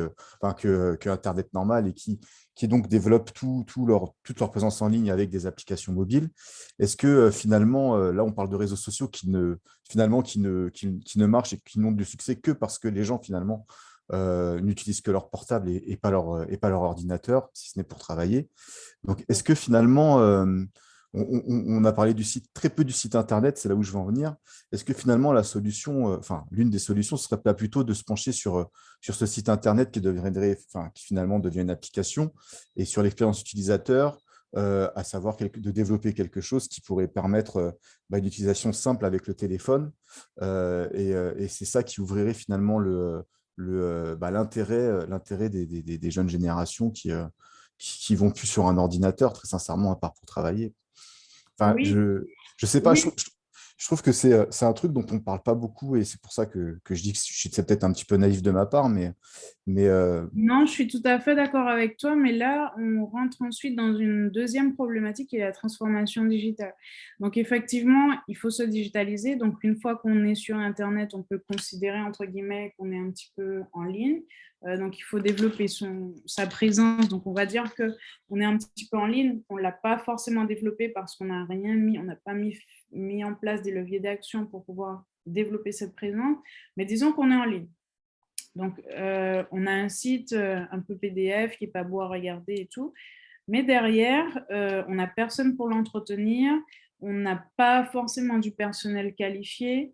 [SPEAKER 5] que Internet normal, et qui donc développent toute leur présence en ligne avec des applications mobiles. Est-ce que finalement, là, on parle de réseaux sociaux qui ne marchent et qui n'ont de succès que parce que les gens, finalement, n'utilisent que leur portable et pas leur ordinateur, si ce n'est pour travailler. Donc, est-ce que finalement, on a parlé du site, très peu du site internet, c'est là où je veux en venir. Est-ce que finalement, la solution, l'une des solutions serait pas plutôt de se pencher sur ce site internet qui finalement devient une application, et sur l'expérience utilisateur, à savoir de développer quelque chose qui pourrait permettre une utilisation simple avec le téléphone, et c'est ça qui ouvrirait finalement l'intérêt des jeunes générations qui vont plus sur un ordinateur, très sincèrement, à part pour travailler. Enfin,
[SPEAKER 2] Oui.
[SPEAKER 5] je sais pas,
[SPEAKER 2] Oui.
[SPEAKER 5] je trouve que c'est un truc dont on ne parle pas beaucoup, et c'est pour ça que je dis que c'est peut-être un petit peu naïf de ma part, mais
[SPEAKER 2] Non, je suis tout à fait d'accord avec toi, mais là, on rentre ensuite dans une deuxième problématique qui est la transformation digitale. Donc, effectivement, il faut se digitaliser. Donc, une fois qu'on est sur Internet, on peut considérer, entre guillemets, qu'on est un petit peu en ligne. Donc, il faut développer sa présence. Donc, on va dire qu'on est un petit peu en ligne. On ne l'a pas forcément développé parce qu'on n'a rien mis, on n'a pas mis en place des leviers d'action pour pouvoir développer cette présence. Mais disons qu'on est en ligne. Donc, on a un site un peu PDF qui n'est pas beau à regarder et tout. Mais derrière, on n'a personne pour l'entretenir. On n'a pas forcément du personnel qualifié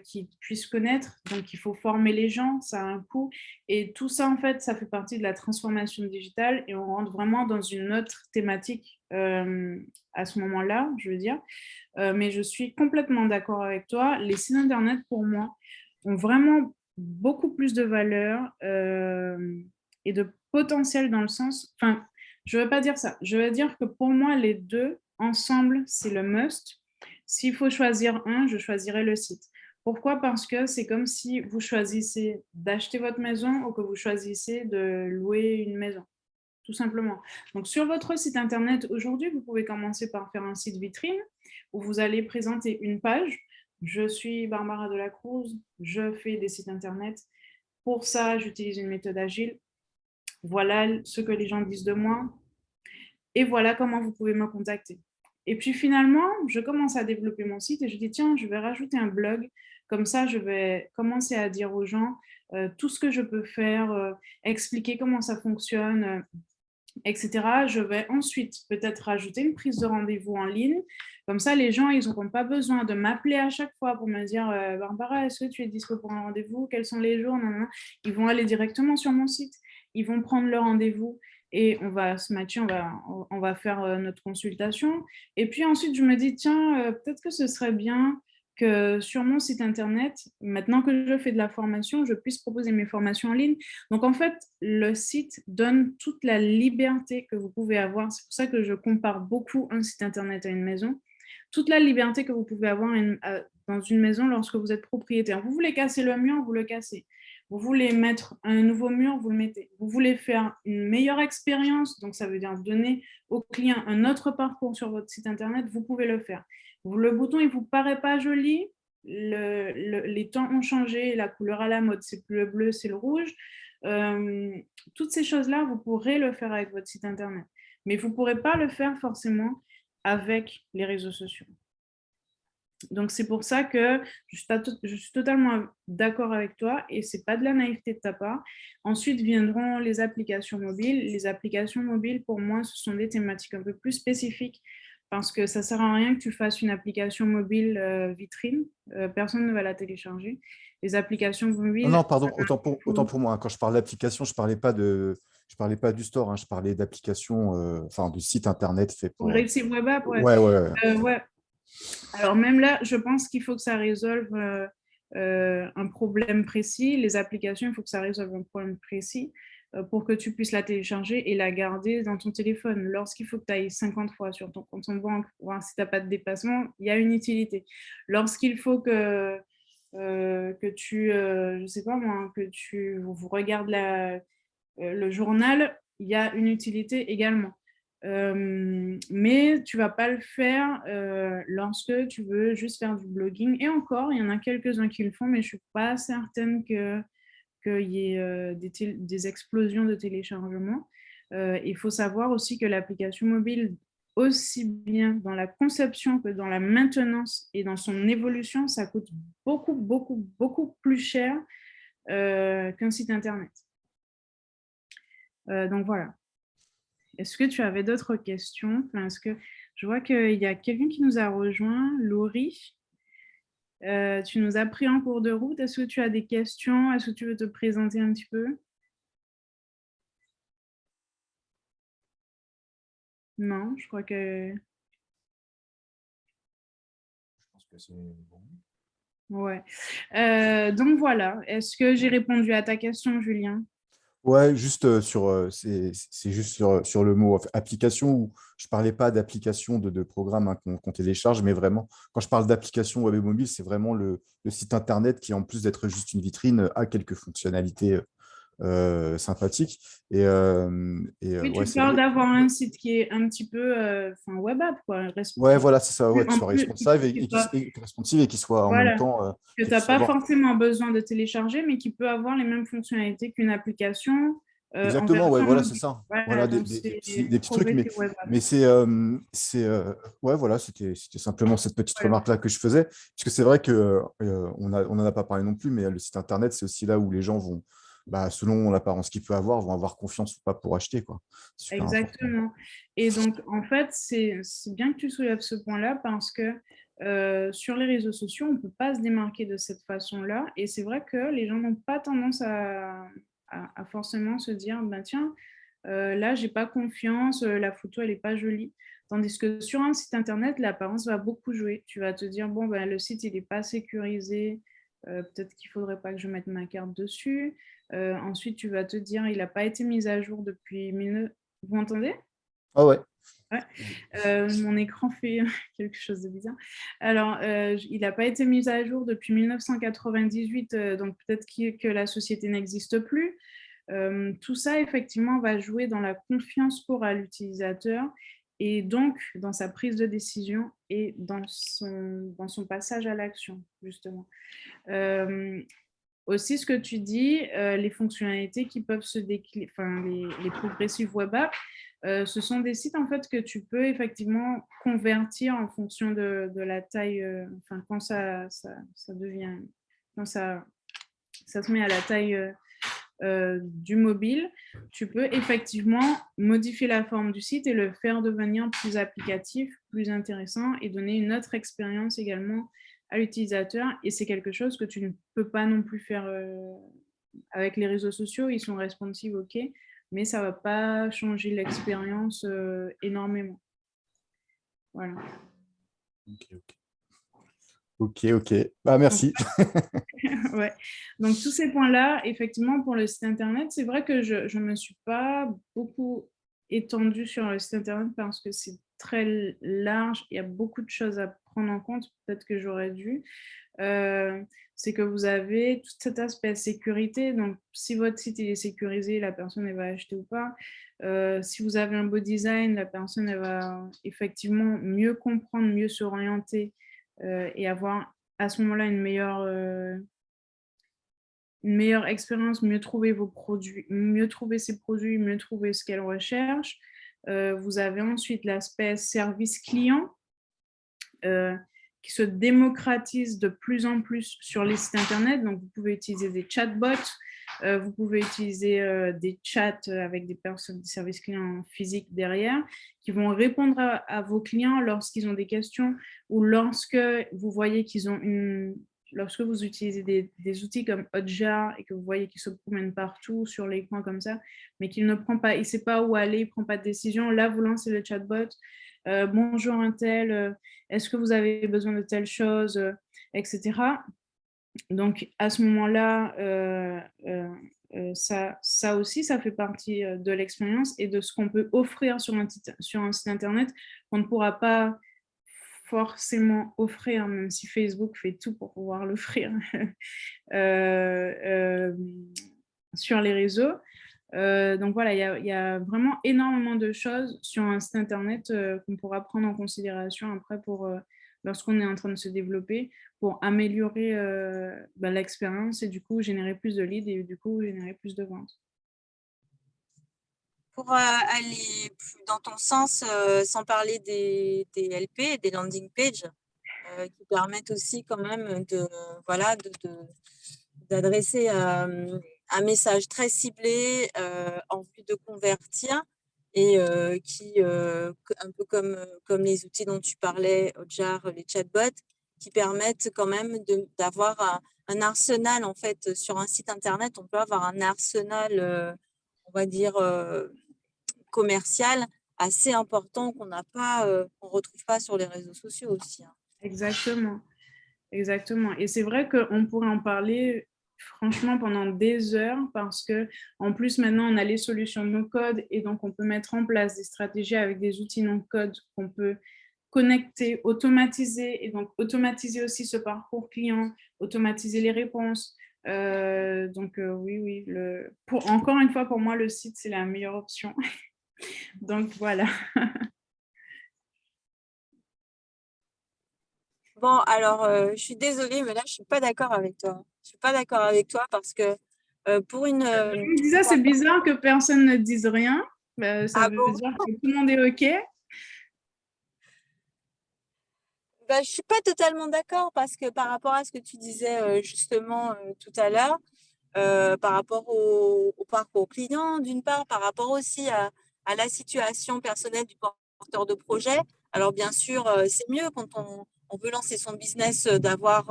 [SPEAKER 2] qui puisse connaître. Donc, il faut former les gens, ça a un coût. Et tout ça, en fait, ça fait partie de la transformation digitale et on rentre vraiment dans une autre thématique à ce moment-là, je veux dire. Mais je suis complètement d'accord avec toi. Les sites Internet, pour moi, ont vraiment beaucoup plus de valeur et de potentiel dans le sens... Enfin, je ne veux pas dire ça. Je veux dire que pour moi, les deux, ensemble, c'est le must. S'il faut choisir un, je choisirais le site. Pourquoi? Parce que c'est comme si vous choisissez d'acheter votre maison ou que vous choisissez de louer une maison, tout simplement. Donc, sur votre site Internet, aujourd'hui, vous pouvez commencer par faire un site vitrine où vous allez présenter une page. Je suis Barbara Delacruz, je fais des sites Internet. Pour ça, j'utilise une méthode agile. Voilà ce que les gens disent de moi et voilà comment vous pouvez me contacter. Et puis finalement, je commence à développer mon site et je dis, tiens, je vais rajouter un blog. Comme ça, je vais commencer à dire aux gens tout ce que je peux faire, expliquer comment ça fonctionne, etc. Je vais ensuite peut-être rajouter une prise de rendez-vous en ligne. Comme ça, les gens, ils n'auront pas besoin de m'appeler à chaque fois pour me dire Barbara, est-ce que tu es dispo pour un rendez-vous? Quels sont les jours? Non. Ils vont aller directement sur mon site. Ils vont prendre leur rendez-vous et on va se matcher, on va faire notre consultation. Et puis ensuite, je me dis, tiens, peut-être que ce serait bien que sur mon site internet, maintenant que je fais de la formation, je puisse proposer mes formations en ligne. Donc, en fait, le site donne toute la liberté que vous pouvez avoir. C'est pour ça que je compare beaucoup un site internet à une maison. Toute la liberté que vous pouvez avoir dans une maison lorsque vous êtes propriétaire. Vous voulez casser le mur, vous le cassez. Vous voulez mettre un nouveau mur, vous le mettez. Vous voulez faire une meilleure expérience, donc ça veut dire donner au client un autre parcours sur votre site internet, vous pouvez le faire. Le bouton, il ne vous paraît pas joli, les temps ont changé, la couleur à la mode, c'est plus le bleu, c'est le rouge. Toutes ces choses-là, vous pourrez le faire avec votre site internet, mais vous ne pourrez pas le faire forcément avec les réseaux sociaux. Donc, c'est pour ça que je suis totalement d'accord avec toi et ce n'est pas de la naïveté de ta part. Ensuite viendront les applications mobiles. Les applications mobiles, pour moi, ce sont des thématiques un peu plus spécifiques parce que ça ne sert à rien que tu fasses une application mobile vitrine. Personne ne va la télécharger. Les applications mobiles…
[SPEAKER 5] Non, pardon, autant pour moi. Quand je parle d'application, je ne parlais pas du store, hein, je parlais d'application, du site internet fait pour…
[SPEAKER 2] Progressive Web App, ouais.
[SPEAKER 5] Ouais.
[SPEAKER 2] Alors même là, je pense qu'il faut que ça résolve un problème précis. Les applications, il faut que ça résolve un problème précis pour que tu puisses la télécharger et la garder dans ton téléphone. Lorsqu'il faut que tu ailles 50 fois sur ton compte en banque, voir si tu n'as pas de dépassement, il y a une utilité. Lorsqu'il faut que tu, je sais pas moi, que vous regardes le journal, il y a une utilité également. Mais tu ne vas pas le faire lorsque tu veux juste faire du blogging. Et encore, il y en a quelques-uns qui le font, mais je ne suis pas certaine qu'il y ait des explosions de téléchargement. Il faut savoir aussi que l'application mobile, aussi bien dans la conception que dans la maintenance et dans son évolution, ça coûte beaucoup, beaucoup, beaucoup plus cher qu'un site internet. Donc voilà. Est-ce que tu avais d'autres questions? Est-ce que je vois qu'il y a quelqu'un qui nous a rejoint, Laurie. Tu nous as pris en cours de route. Est-ce que tu as des questions? Est-ce que tu veux te présenter un petit peu? Non, je crois que…
[SPEAKER 1] Je pense que c'est bon.
[SPEAKER 2] Ouais. Donc voilà. Est-ce que j'ai répondu à ta question, Julien?
[SPEAKER 5] Ouais, juste c'est juste sur le mot application où je ne parlais pas d'application de programme hein, qu'on télécharge, mais vraiment, quand je parle d'application web et mobile, c'est vraiment le site internet qui, en plus d'être juste une vitrine, a quelques fonctionnalités sympathiques.
[SPEAKER 2] Oui,
[SPEAKER 5] ouais,
[SPEAKER 2] tu parles d'avoir un site qui est un petit peu web app, quoi.
[SPEAKER 5] Ouais, voilà, c'est ça, ouais, qui soit
[SPEAKER 2] plus,
[SPEAKER 5] responsive et qui soit en même temps…
[SPEAKER 2] que tu n'as pas forcément besoin de télécharger, mais qui peut avoir les mêmes fonctionnalités qu'une application.
[SPEAKER 5] Exactement, ouais, voilà, c'est ça. Voilà, des petits trucs, mais ouais, voilà, c'était simplement cette petite remarque-là que je faisais, puisque c'est vrai qu'on n'en a pas parlé non plus, mais le site internet, c'est aussi là où les gens vont, selon l'apparence qu'il peut avoir, vont avoir confiance ou pas pour acheter, quoi.
[SPEAKER 2] Exactement. Important. Et donc, en fait, c'est bien que tu soulèves ce point-là parce que sur les réseaux sociaux, on ne peut pas se démarquer de cette façon-là. Et c'est vrai que les gens n'ont pas tendance à forcément se dire, tiens, là, j'ai pas confiance, la photo, elle n'est pas jolie. Tandis que sur un site internet, l'apparence va beaucoup jouer. Tu vas te dire, bon, le site, il n'est pas sécurisé. Peut-être qu'il ne faudrait pas que je mette ma carte dessus. Ensuite, tu vas te dire, il n'a pas été mis à jour depuis… Vous m'entendez?
[SPEAKER 5] Ah ouais.
[SPEAKER 2] Ouais. Mon écran fait quelque chose de bizarre. Alors, il n'a pas été mis à jour depuis 1998, donc peut-être que la société n'existe plus. Tout ça, effectivement, va jouer dans la confiance qu'aura l'utilisateur et donc dans sa prise de décision et dans son passage à l'action, justement. Aussi, ce que tu dis, les fonctionnalités qui peuvent se décliner, les progressive web apps, ce sont des sites en fait que tu peux effectivement convertir en fonction de la taille, quand ça devient, quand ça se met à la taille du mobile, tu peux effectivement modifier la forme du site et le faire devenir plus applicatif, plus intéressant et donner une autre expérience également à l'utilisateur. Et c'est quelque chose que tu ne peux pas non plus faire avec les réseaux sociaux. Ils sont responsive, ok, mais ça ne va pas changer l'expérience énormément. Voilà.
[SPEAKER 5] Ok. Merci.
[SPEAKER 2] Ouais. Donc, tous ces points-là, effectivement, pour le site Internet, c'est vrai que je ne me suis pas beaucoup étendue sur le site Internet parce que c'est très large, il y a beaucoup de choses à prendre en compte, peut-être que j'aurais dû, c'est que vous avez tout cet aspect sécurité. Donc, si votre site est sécurisé, la personne elle va acheter ou pas. Si vous avez un beau design, la personne elle va effectivement mieux comprendre, mieux s'orienter et avoir à ce moment-là une meilleure expérience, mieux trouver vos produits, mieux trouver ses produits, mieux trouver ce qu'elle recherche. Vous avez ensuite l'aspect service client qui se démocratise de plus en plus sur les sites internet. Donc, vous pouvez utiliser des chatbots, vous pouvez utiliser des chats avec des personnes, des services clients physiques derrière, qui vont répondre à vos clients lorsqu'ils ont des questions ou lorsque vous voyez qu'ils ont lorsque vous utilisez des outils comme Hotjar et que vous voyez qu'il se promène partout sur l'écran comme ça, mais qu'il ne prend pas, il ne sait pas où aller, il ne prend pas de décision, là, vous lancez le chatbot. Bonjour un tel, est-ce que vous avez besoin de telle chose, etc. Donc, à ce moment-là, ça aussi, ça fait partie de l'expérience et de ce qu'on peut offrir sur un site internet qu'on ne pourra pas forcément offrir, même si Facebook fait tout pour pouvoir l'offrir sur les réseaux. Donc voilà, il y a vraiment énormément de choses sur un site internet qu'on pourra prendre en considération après lorsqu'on est en train de se développer pour améliorer l'expérience et du coup générer plus de leads et du coup générer plus de ventes.
[SPEAKER 4] Pour aller plus dans ton sens, sans parler des LP, des landing pages, qui permettent aussi quand même d'adresser un message très ciblé en vue de convertir et un peu comme les outils dont tu parlais, Hotjar, les chatbots, qui permettent quand même d'avoir un arsenal en fait sur un site internet. On peut avoir un arsenal, on va dire, commercial assez important qu'on retrouve pas sur les réseaux sociaux aussi. Hein.
[SPEAKER 2] Exactement. Et c'est vrai qu'on pourrait en parler franchement pendant des heures parce que en plus maintenant on a les solutions no-code et donc on peut mettre en place des stratégies avec des outils no-code qu'on peut connecter, automatiser et donc automatiser aussi ce parcours client, automatiser les réponses. Oui, encore une fois pour moi le site c'est la meilleure option. Donc voilà.
[SPEAKER 4] Bon, alors, je suis désolée, mais là, je ne suis pas d'accord avec toi. Je ne suis pas d'accord avec toi parce que pour une...
[SPEAKER 2] Je me disais, c'est bizarre que personne ne dise rien. Ça veut
[SPEAKER 4] bon
[SPEAKER 2] dire que tout le monde est OK.
[SPEAKER 4] Je ne suis pas totalement d'accord parce que par rapport à ce que tu disais justement tout à l'heure, par rapport au parcours client, d'une part, par rapport aussi à la situation personnelle du porteur de projet. Alors, bien sûr, c'est mieux quand on veut lancer son business d'avoir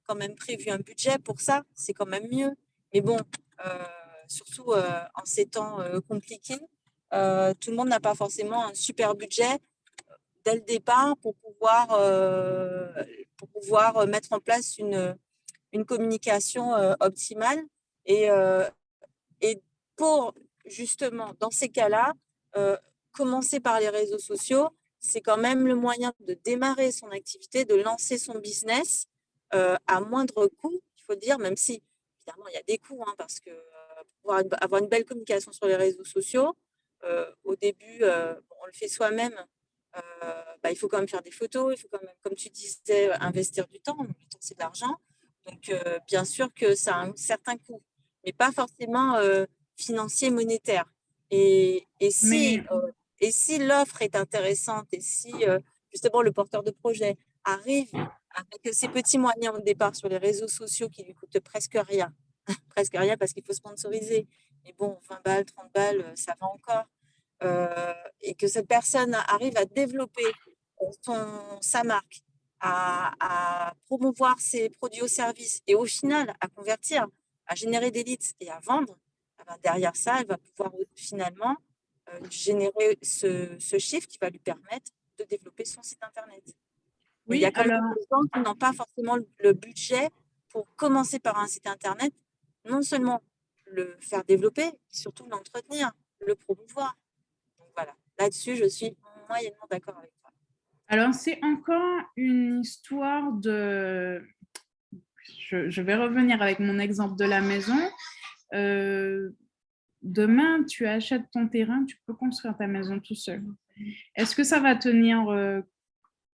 [SPEAKER 4] quand même prévu un budget pour ça. C'est quand même mieux. Mais bon, surtout en ces temps compliqués, tout le monde n'a pas forcément un super budget dès le départ pour pouvoir mettre en place une communication optimale. Et, et pour justement, dans ces cas-là, commencer par les réseaux sociaux, c'est quand même le moyen de démarrer son activité, de lancer son business à moindre coût, il faut dire, même si évidemment il y a des coûts, hein, parce que pour avoir une belle communication sur les réseaux sociaux, au début, on le fait soi-même. Il faut quand même faire des photos, il faut quand même, comme tu disais, investir du temps. Le temps, c'est de l'argent. Donc, bien sûr que ça a un certain coût, mais pas forcément financier, monétaire. Et si l'offre est intéressante et si justement le porteur de projet arrive avec ses petits moyens au départ sur les réseaux sociaux qui lui coûtent presque rien, presque rien parce qu'il faut sponsoriser, mais bon, 20 balles, 30 balles, ça va encore. Et que cette personne arrive à développer sa marque, à promouvoir ses produits ou services et au final à convertir, à générer des leads et à vendre, derrière ça, elle va pouvoir finalement générer ce chiffre qui va lui permettre de développer son site internet. Mais il y a quand même des gens qui n'ont pas forcément le budget pour commencer par un site internet, non seulement le faire développer, mais surtout l'entretenir, le promouvoir. Donc voilà, là-dessus, je suis moyennement d'accord avec toi.
[SPEAKER 2] Alors, c'est encore une histoire de... Je vais revenir avec mon exemple de la maison. Demain, tu achètes ton terrain, tu peux construire ta maison tout seul. Est-ce que ça va tenir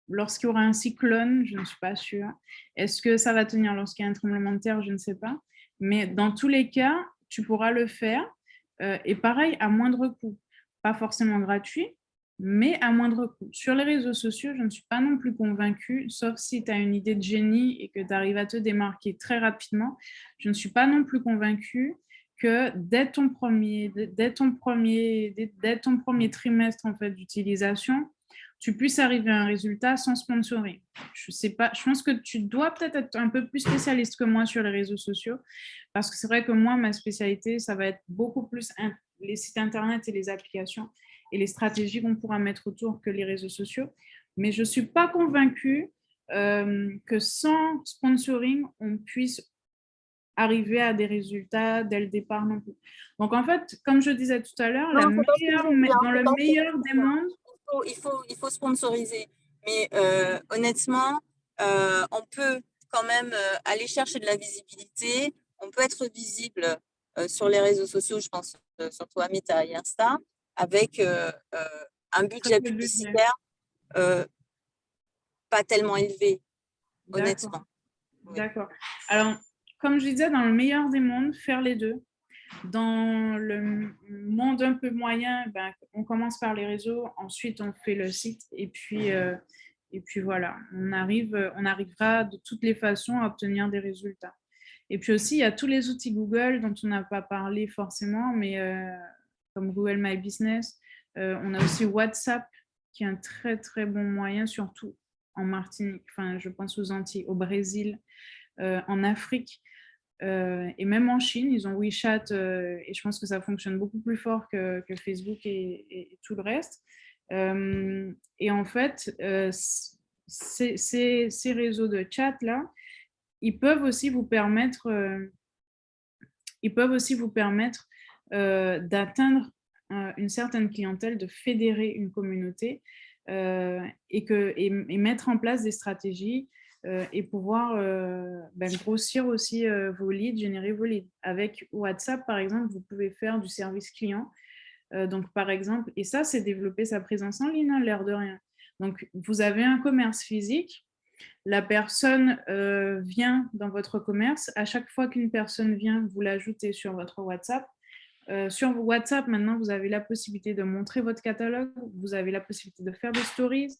[SPEAKER 2] lorsqu'il y aura un cyclone? Je ne suis pas sûre. Est-ce que ça va tenir lorsqu'il y a un tremblement de terre? Je ne sais pas. Mais dans tous les cas, tu pourras le faire. Et pareil, à moindre coût. Pas forcément gratuit, mais à moindre coût. Sur les réseaux sociaux, je ne suis pas non plus convaincue, sauf si tu as une idée de génie et que tu arrives à te démarquer très rapidement. Je ne suis pas non plus convaincue que dès ton premier trimestre en fait, d'utilisation, tu puisses arriver à un résultat sans sponsoring. Je sais pas, je pense que tu dois peut-être être un peu plus spécialiste que moi sur les réseaux sociaux, parce que c'est vrai que moi, ma spécialité, ça va être beaucoup plus les sites internet et les applications et les stratégies qu'on pourra mettre autour que les réseaux sociaux. Mais je ne suis pas convaincue que sans sponsoring, on puisse arriver à des résultats dès le départ non plus. Donc, en fait, comme je disais tout à l'heure, dans le meilleur des mondes,
[SPEAKER 4] il faut sponsoriser. Mais honnêtement, on peut quand même aller chercher de la visibilité. On peut être visible sur les réseaux sociaux, je pense surtout à Meta et Insta, avec un budget publicitaire pas tellement élevé, honnêtement.
[SPEAKER 2] D'accord. Alors, comme je disais, dans le meilleur des mondes, faire les deux. Dans le monde un peu moyen, ben, on commence par les réseaux, ensuite on fait le site et puis voilà, on arrivera de toutes les façons à obtenir des résultats. Et puis aussi, il y a tous les outils Google dont on n'a pas parlé forcément, mais comme Google My Business, on a aussi WhatsApp qui est un très très bon moyen, surtout en Martinique, enfin je pense aux Antilles, au Brésil, en Afrique. Et même en Chine, ils ont WeChat et je pense que ça fonctionne beaucoup plus fort que Facebook et tout le reste. Et en fait, ces réseaux de chat-là, ils peuvent aussi vous permettre, d'atteindre une certaine clientèle, de fédérer une communauté et mettre en place des stratégies et pouvoir grossir aussi vos leads, générer vos leads. Avec WhatsApp, par exemple, vous pouvez faire du service client. Donc, par exemple, et ça, c'est développer sa présence en ligne, hein, l'air de rien. Donc, vous avez un commerce physique, la personne vient dans votre commerce. À chaque fois qu'une personne vient, vous l'ajoutez sur votre WhatsApp. Sur WhatsApp, maintenant, vous avez la possibilité de montrer votre catalogue, vous avez la possibilité de faire des stories,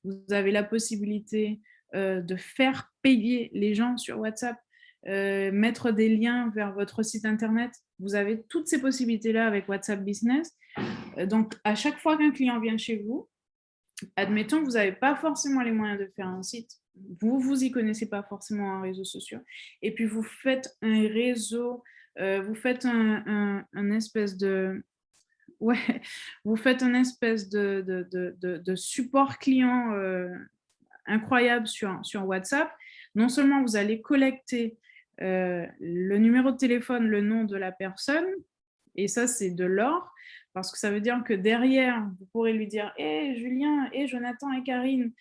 [SPEAKER 2] vous avez la possibilité de faire payer les gens sur WhatsApp, mettre des liens vers votre site internet. Vous avez toutes ces possibilités-là avec WhatsApp Business. Donc, à chaque fois qu'un client vient chez vous, admettons que vous n'avez pas forcément les moyens de faire un site, vous y connaissez pas forcément en réseaux sociaux, et puis vous faites un réseau, vous faites un espèce de... Ouais, vous faites un espèce de support client incroyable sur WhatsApp. Non seulement vous allez collecter le numéro de téléphone, le nom de la personne, et ça, c'est de l'or, parce que ça veut dire que derrière, vous pourrez lui dire « Hé Julien, hé Jonathan et Karine,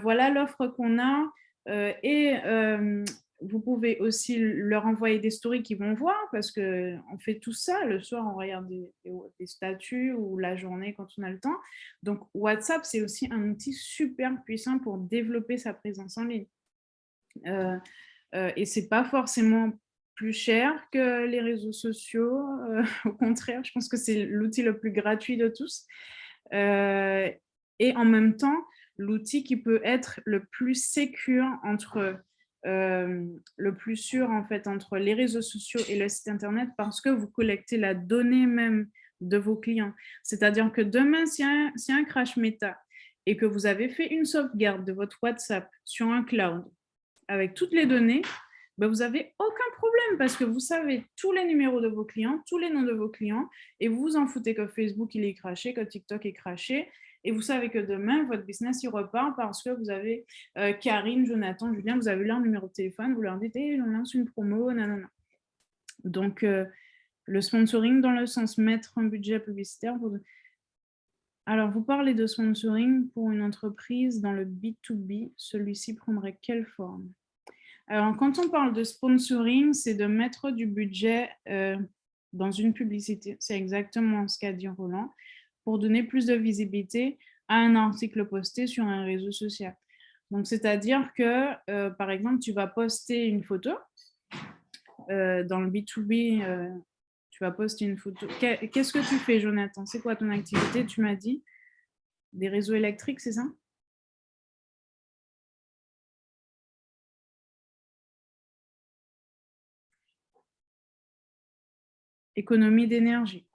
[SPEAKER 2] voilà l'offre qu'on a. Et vous pouvez aussi leur envoyer des stories qu'ils vont voir, parce qu'on fait tout ça. Le soir, on regarde des statuts ou la journée quand on a le temps. Donc, WhatsApp, c'est aussi un outil super puissant pour développer sa présence en ligne. Et ce n'est pas forcément plus cher que les réseaux sociaux. Au contraire, je pense que c'est l'outil le plus gratuit de tous. Et en même temps, l'outil qui peut être le plus sécure entre les réseaux sociaux et le site internet, parce que vous collectez la donnée même de vos clients. C'est-à-dire que demain, s'il y a un crash méta et que vous avez fait une sauvegarde de votre WhatsApp sur un cloud avec toutes les données, ben vous n'avez aucun problème, parce que vous savez tous les numéros de vos clients, tous les noms de vos clients, et vous vous en foutez que Facebook il est crashé, que TikTok est crashé, et vous savez que demain, votre business il repart parce que vous avez Karine, Jonathan, Julien, vous avez leur numéro de téléphone, vous leur dites hey, on lance une promo, nanana. Donc, le sponsoring dans le sens mettre un budget publicitaire, Alors, vous parlez de sponsoring pour une entreprise dans le B2B. Celui-ci prendrait quelle forme? Alors, quand on parle de sponsoring, c'est de mettre du budget dans une publicité. C'est exactement ce qu'a dit Roland, pour donner plus de visibilité à un article posté sur un réseau social. Donc, c'est-à-dire que, par exemple, tu vas poster une photo. Dans le B2B, tu vas poster une photo. Qu'est-ce que tu fais, Jonathan? C'est quoi ton activité? Tu m'as dit des réseaux électriques, c'est ça? Économie d'énergie.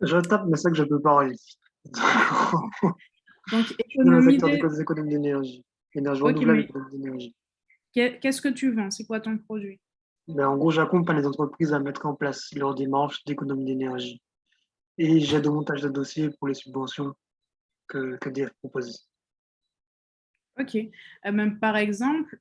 [SPEAKER 3] Je tape, mais c'est que je peux parler.
[SPEAKER 2] Donc,
[SPEAKER 3] Je suis dans le
[SPEAKER 2] économie
[SPEAKER 3] secteur
[SPEAKER 2] d'énergie.
[SPEAKER 3] des économies d'énergie. Énergie
[SPEAKER 2] Ok,
[SPEAKER 3] renouvelable,
[SPEAKER 2] mais
[SPEAKER 3] économie d'énergie.
[SPEAKER 2] qu'est-ce que tu vends? C'est quoi ton produit?
[SPEAKER 3] Ben, en gros, j'accompagne les entreprises à mettre en place leur démarche d'économie d'énergie. Et j'aide au montage de dossiers pour les subventions que DF propose.
[SPEAKER 2] Ok. Même par exemple,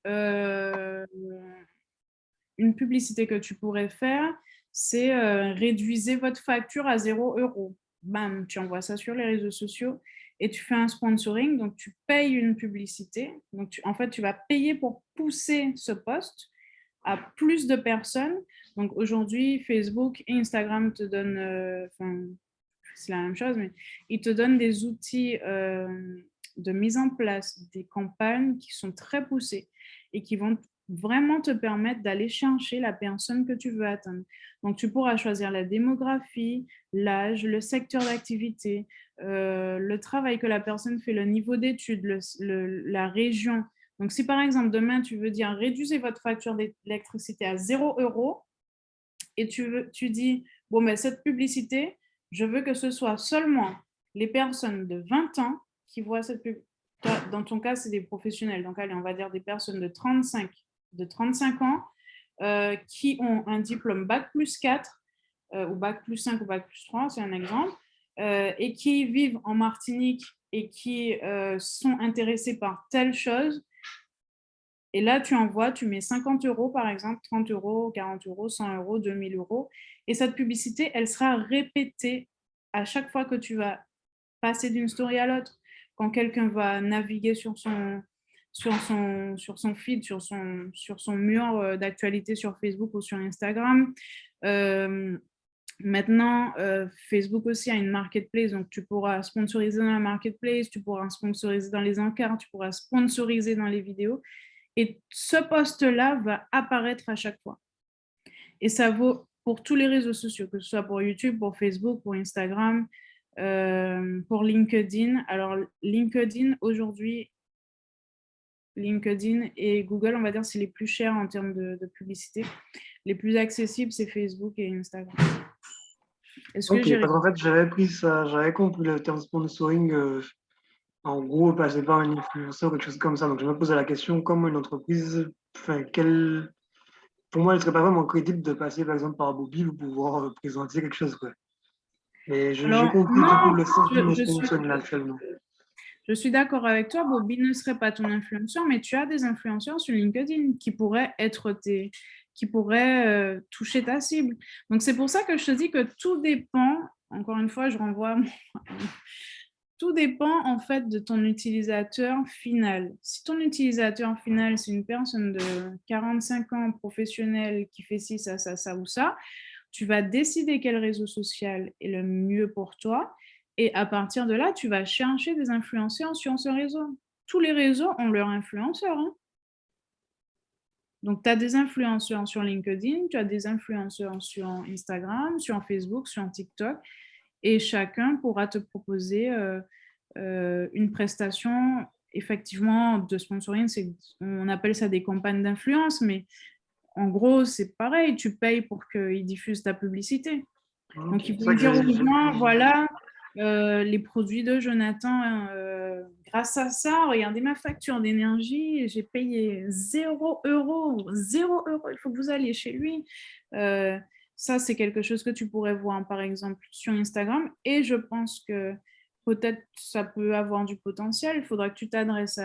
[SPEAKER 2] une publicité que tu pourrais faire, c'est réduisez votre facture à 0 €. Bam, tu envoies ça sur les réseaux sociaux et tu fais un sponsoring. Donc, tu payes une publicité. Donc, en fait, tu vas payer pour pousser ce post à plus de personnes. Donc, aujourd'hui, Facebook et Instagram te donnent, c'est la même chose, mais ils te donnent des outils de mise en place, des campagnes qui sont très poussées et qui vont vraiment te permettre d'aller chercher la personne que tu veux atteindre. Donc, tu pourras choisir la démographie, l'âge, le secteur d'activité, le travail que la personne fait, le niveau d'études, la région. Donc, si par exemple, demain, tu veux dire réduisez votre facture d'électricité à 0 € et tu dis, bon, mais cette publicité, je veux que ce soit seulement les personnes de 20 ans qui voient cette publicité. Dans ton cas, c'est des professionnels. Donc, allez, on va dire des personnes de 35 ans qui ont un diplôme Bac+4 ou Bac+5 ou Bac+3, c'est un exemple, et qui vivent en Martinique et qui sont intéressés par telle chose. Et là, tu envoies, tu mets 50 € par exemple, 30 €, 40 €, 100 €, 2000 €. Et cette publicité, elle sera répétée à chaque fois que tu vas passer d'une story à l'autre. Quand quelqu'un va naviguer sur son feed, sur son mur d'actualité sur Facebook ou sur Instagram. Maintenant, Facebook aussi a une marketplace, donc tu pourras sponsoriser dans la marketplace, tu pourras sponsoriser dans les encarts, tu pourras sponsoriser dans les vidéos. Et ce post-là va apparaître à chaque fois. Et ça vaut pour tous les réseaux sociaux, que ce soit pour YouTube, pour Facebook, pour Instagram, pour LinkedIn. Alors, LinkedIn, aujourd'hui, LinkedIn et Google, on va dire, c'est les plus chers en termes de publicité. Les plus accessibles, c'est Facebook et Instagram.
[SPEAKER 3] Ok, parce qu'en fait, j'avais pris ça, j'avais compris le terme sponsoring, en gros, passer par un influenceur, quelque chose comme ça. Donc, je me posais la question, comment une entreprise, enfin, pour moi, il ne serait pas vraiment crédible de passer, par exemple, par Bobby pour pouvoir présenter quelque chose, quoi. Mais j'ai compris, du coup, le sens du sponsoring actuellement.
[SPEAKER 2] Je suis d'accord avec toi, Bobby ne serait pas ton influenceur, mais tu as des influenceurs sur LinkedIn qui pourraient toucher ta cible. Donc, c'est pour ça que je te dis que tout dépend, encore une fois, je renvoie, tout dépend en fait de ton utilisateur final. Si ton utilisateur final, c'est une personne de 45 ans, professionnelle, qui fait ci, ça, ça, ça ou ça, tu vas décider quel réseau social est le mieux pour toi. Et à partir de là, tu vas chercher des influenceurs sur ce réseau. Tous les réseaux ont leurs influenceurs. Hein. Donc, tu as des influenceurs sur LinkedIn, tu as des influenceurs sur Instagram, sur Facebook, sur TikTok, et chacun pourra te proposer une prestation, effectivement, de sponsoring. On appelle ça des campagnes d'influence, mais en gros, c'est pareil, tu payes pour qu'ils diffusent ta publicité. Donc, ils vont dire aux gens, voilà, les produits de Jonathan, grâce à ça, regardez ma facture d'énergie, j'ai payé 0 €, 0 €, il faut que vous alliez chez lui. Ça, c'est quelque chose que tu pourrais voir, par exemple, sur Instagram. Et je pense que peut-être ça peut avoir du potentiel. Il faudra que tu t'adresses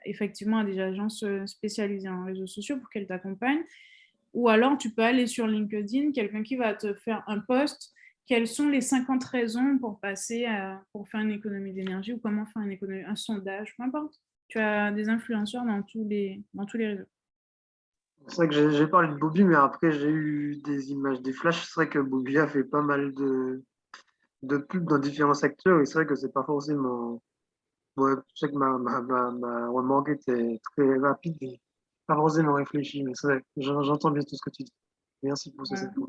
[SPEAKER 2] effectivement à des agences spécialisées en réseaux sociaux pour qu'elles t'accompagnent. Ou alors, tu peux aller sur LinkedIn, quelqu'un qui va te faire un post quelles sont les 50 raisons pour pour faire une économie d'énergie ou comment faire un sondage, peu importe. Tu as des influenceurs dans tous les réseaux.
[SPEAKER 3] C'est vrai que j'ai parlé de Bobby, mais après, j'ai eu des images, des flashs. C'est vrai que Bobby a fait pas mal de pubs dans différents secteurs et c'est vrai que c'est pas forcément. Ouais, je sais que ma remarque était très rapide et pas forcément réfléchie, mais c'est vrai, j'entends bien tout ce que tu dis. Merci pour ce
[SPEAKER 2] Ouais.
[SPEAKER 3] info.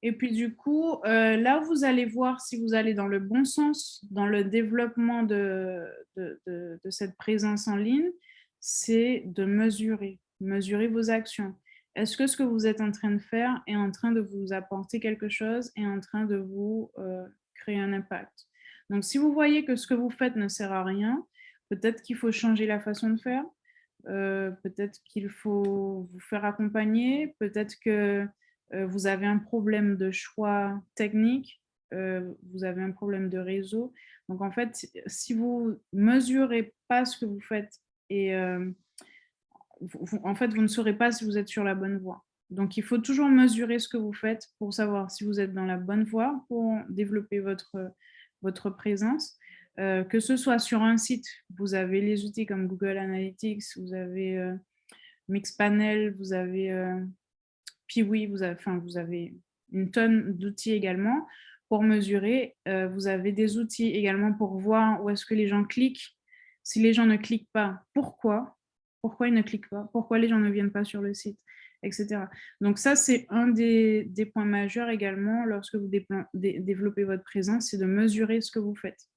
[SPEAKER 2] Et puis du coup, là, vous allez voir si vous allez dans le bon sens, dans le développement de cette présence en ligne, c'est de mesurer vos actions. Est-ce que ce que vous êtes en train de faire est en train de vous apporter quelque chose, est en train de vous créer un impact? Donc, si vous voyez que ce que vous faites ne sert à rien, peut-être qu'il faut changer la façon de faire, peut-être qu'il faut vous faire accompagner, peut-être que vous avez un problème de choix technique, vous avez un problème de réseau. Donc, en fait, si vous ne mesurez pas ce que vous faites, et en fait, vous ne saurez pas si vous êtes sur la bonne voie. Donc, il faut toujours mesurer ce que vous faites pour savoir si vous êtes dans la bonne voie pour développer votre présence. Que ce soit sur un site, vous avez les outils comme Google Analytics, vous avez Mixpanel, vous avez Piwi, vous avez une tonne d'outils également pour mesurer. Vous avez des outils également pour voir où est-ce que les gens cliquent. Si les gens ne cliquent pas, pourquoi ils ne cliquent pas? Pourquoi les gens ne viennent pas sur le site, etc. Donc ça, c'est un des points majeurs également lorsque vous développez votre présence, c'est de mesurer ce que vous faites.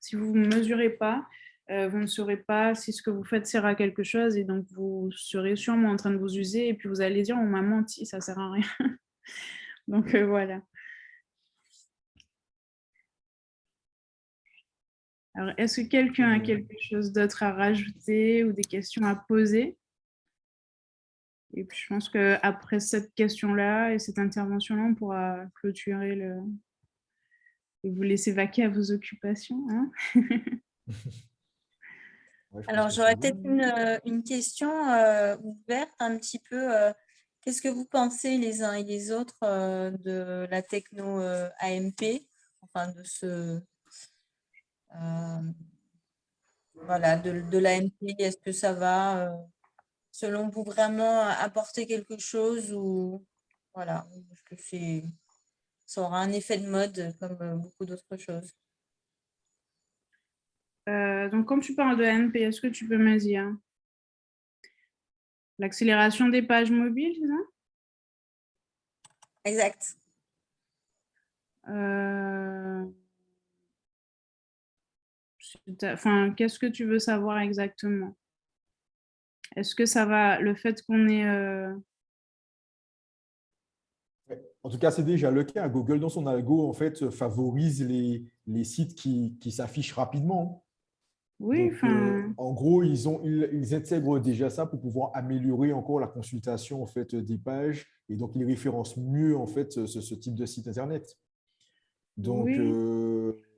[SPEAKER 2] Si vous ne mesurez pas, vous ne saurez pas si ce que vous faites sert à quelque chose et donc vous serez sûrement en train de vous user et puis vous allez dire on m'a menti, ça ne sert à rien. Donc voilà. Alors, est-ce que quelqu'un a quelque chose d'autre à rajouter ou des questions à poser? Et puis je pense qu'après cette question-là et cette intervention-là, on pourra clôturer et vous laisser vaquer à vos occupations. Hein.
[SPEAKER 1] Ouais, je pense
[SPEAKER 4] Alors,
[SPEAKER 1] que
[SPEAKER 4] j'aurais
[SPEAKER 1] c'est
[SPEAKER 4] peut-être
[SPEAKER 1] bon.
[SPEAKER 4] une question ouverte un petit peu. Qu'est-ce que vous pensez les uns et les autres de la techno AMP, enfin de voilà, de l'AMP? Est-ce que ça va, selon vous, vraiment apporter quelque chose ou voilà, est-ce que ça aura un effet de mode comme beaucoup d'autres choses?
[SPEAKER 2] Donc, quand tu parles de AMP, est-ce que tu peux me dire l'accélération des pages mobiles, c'est ça?
[SPEAKER 4] Exact.
[SPEAKER 2] Enfin, qu'est-ce que tu veux savoir exactement? Est-ce que ça va, le fait qu'on ait...
[SPEAKER 1] En tout cas, c'est déjà le cas. Google, dans son algo, en fait, favorise les sites qui s'affichent rapidement.
[SPEAKER 2] Oui,
[SPEAKER 1] Donc,
[SPEAKER 2] enfin...
[SPEAKER 1] en gros, ils intègrent déjà ça pour pouvoir améliorer encore la consultation en fait, des pages. Et donc, ils référencent mieux en fait, ce type de site Internet. Donc,
[SPEAKER 2] Oui.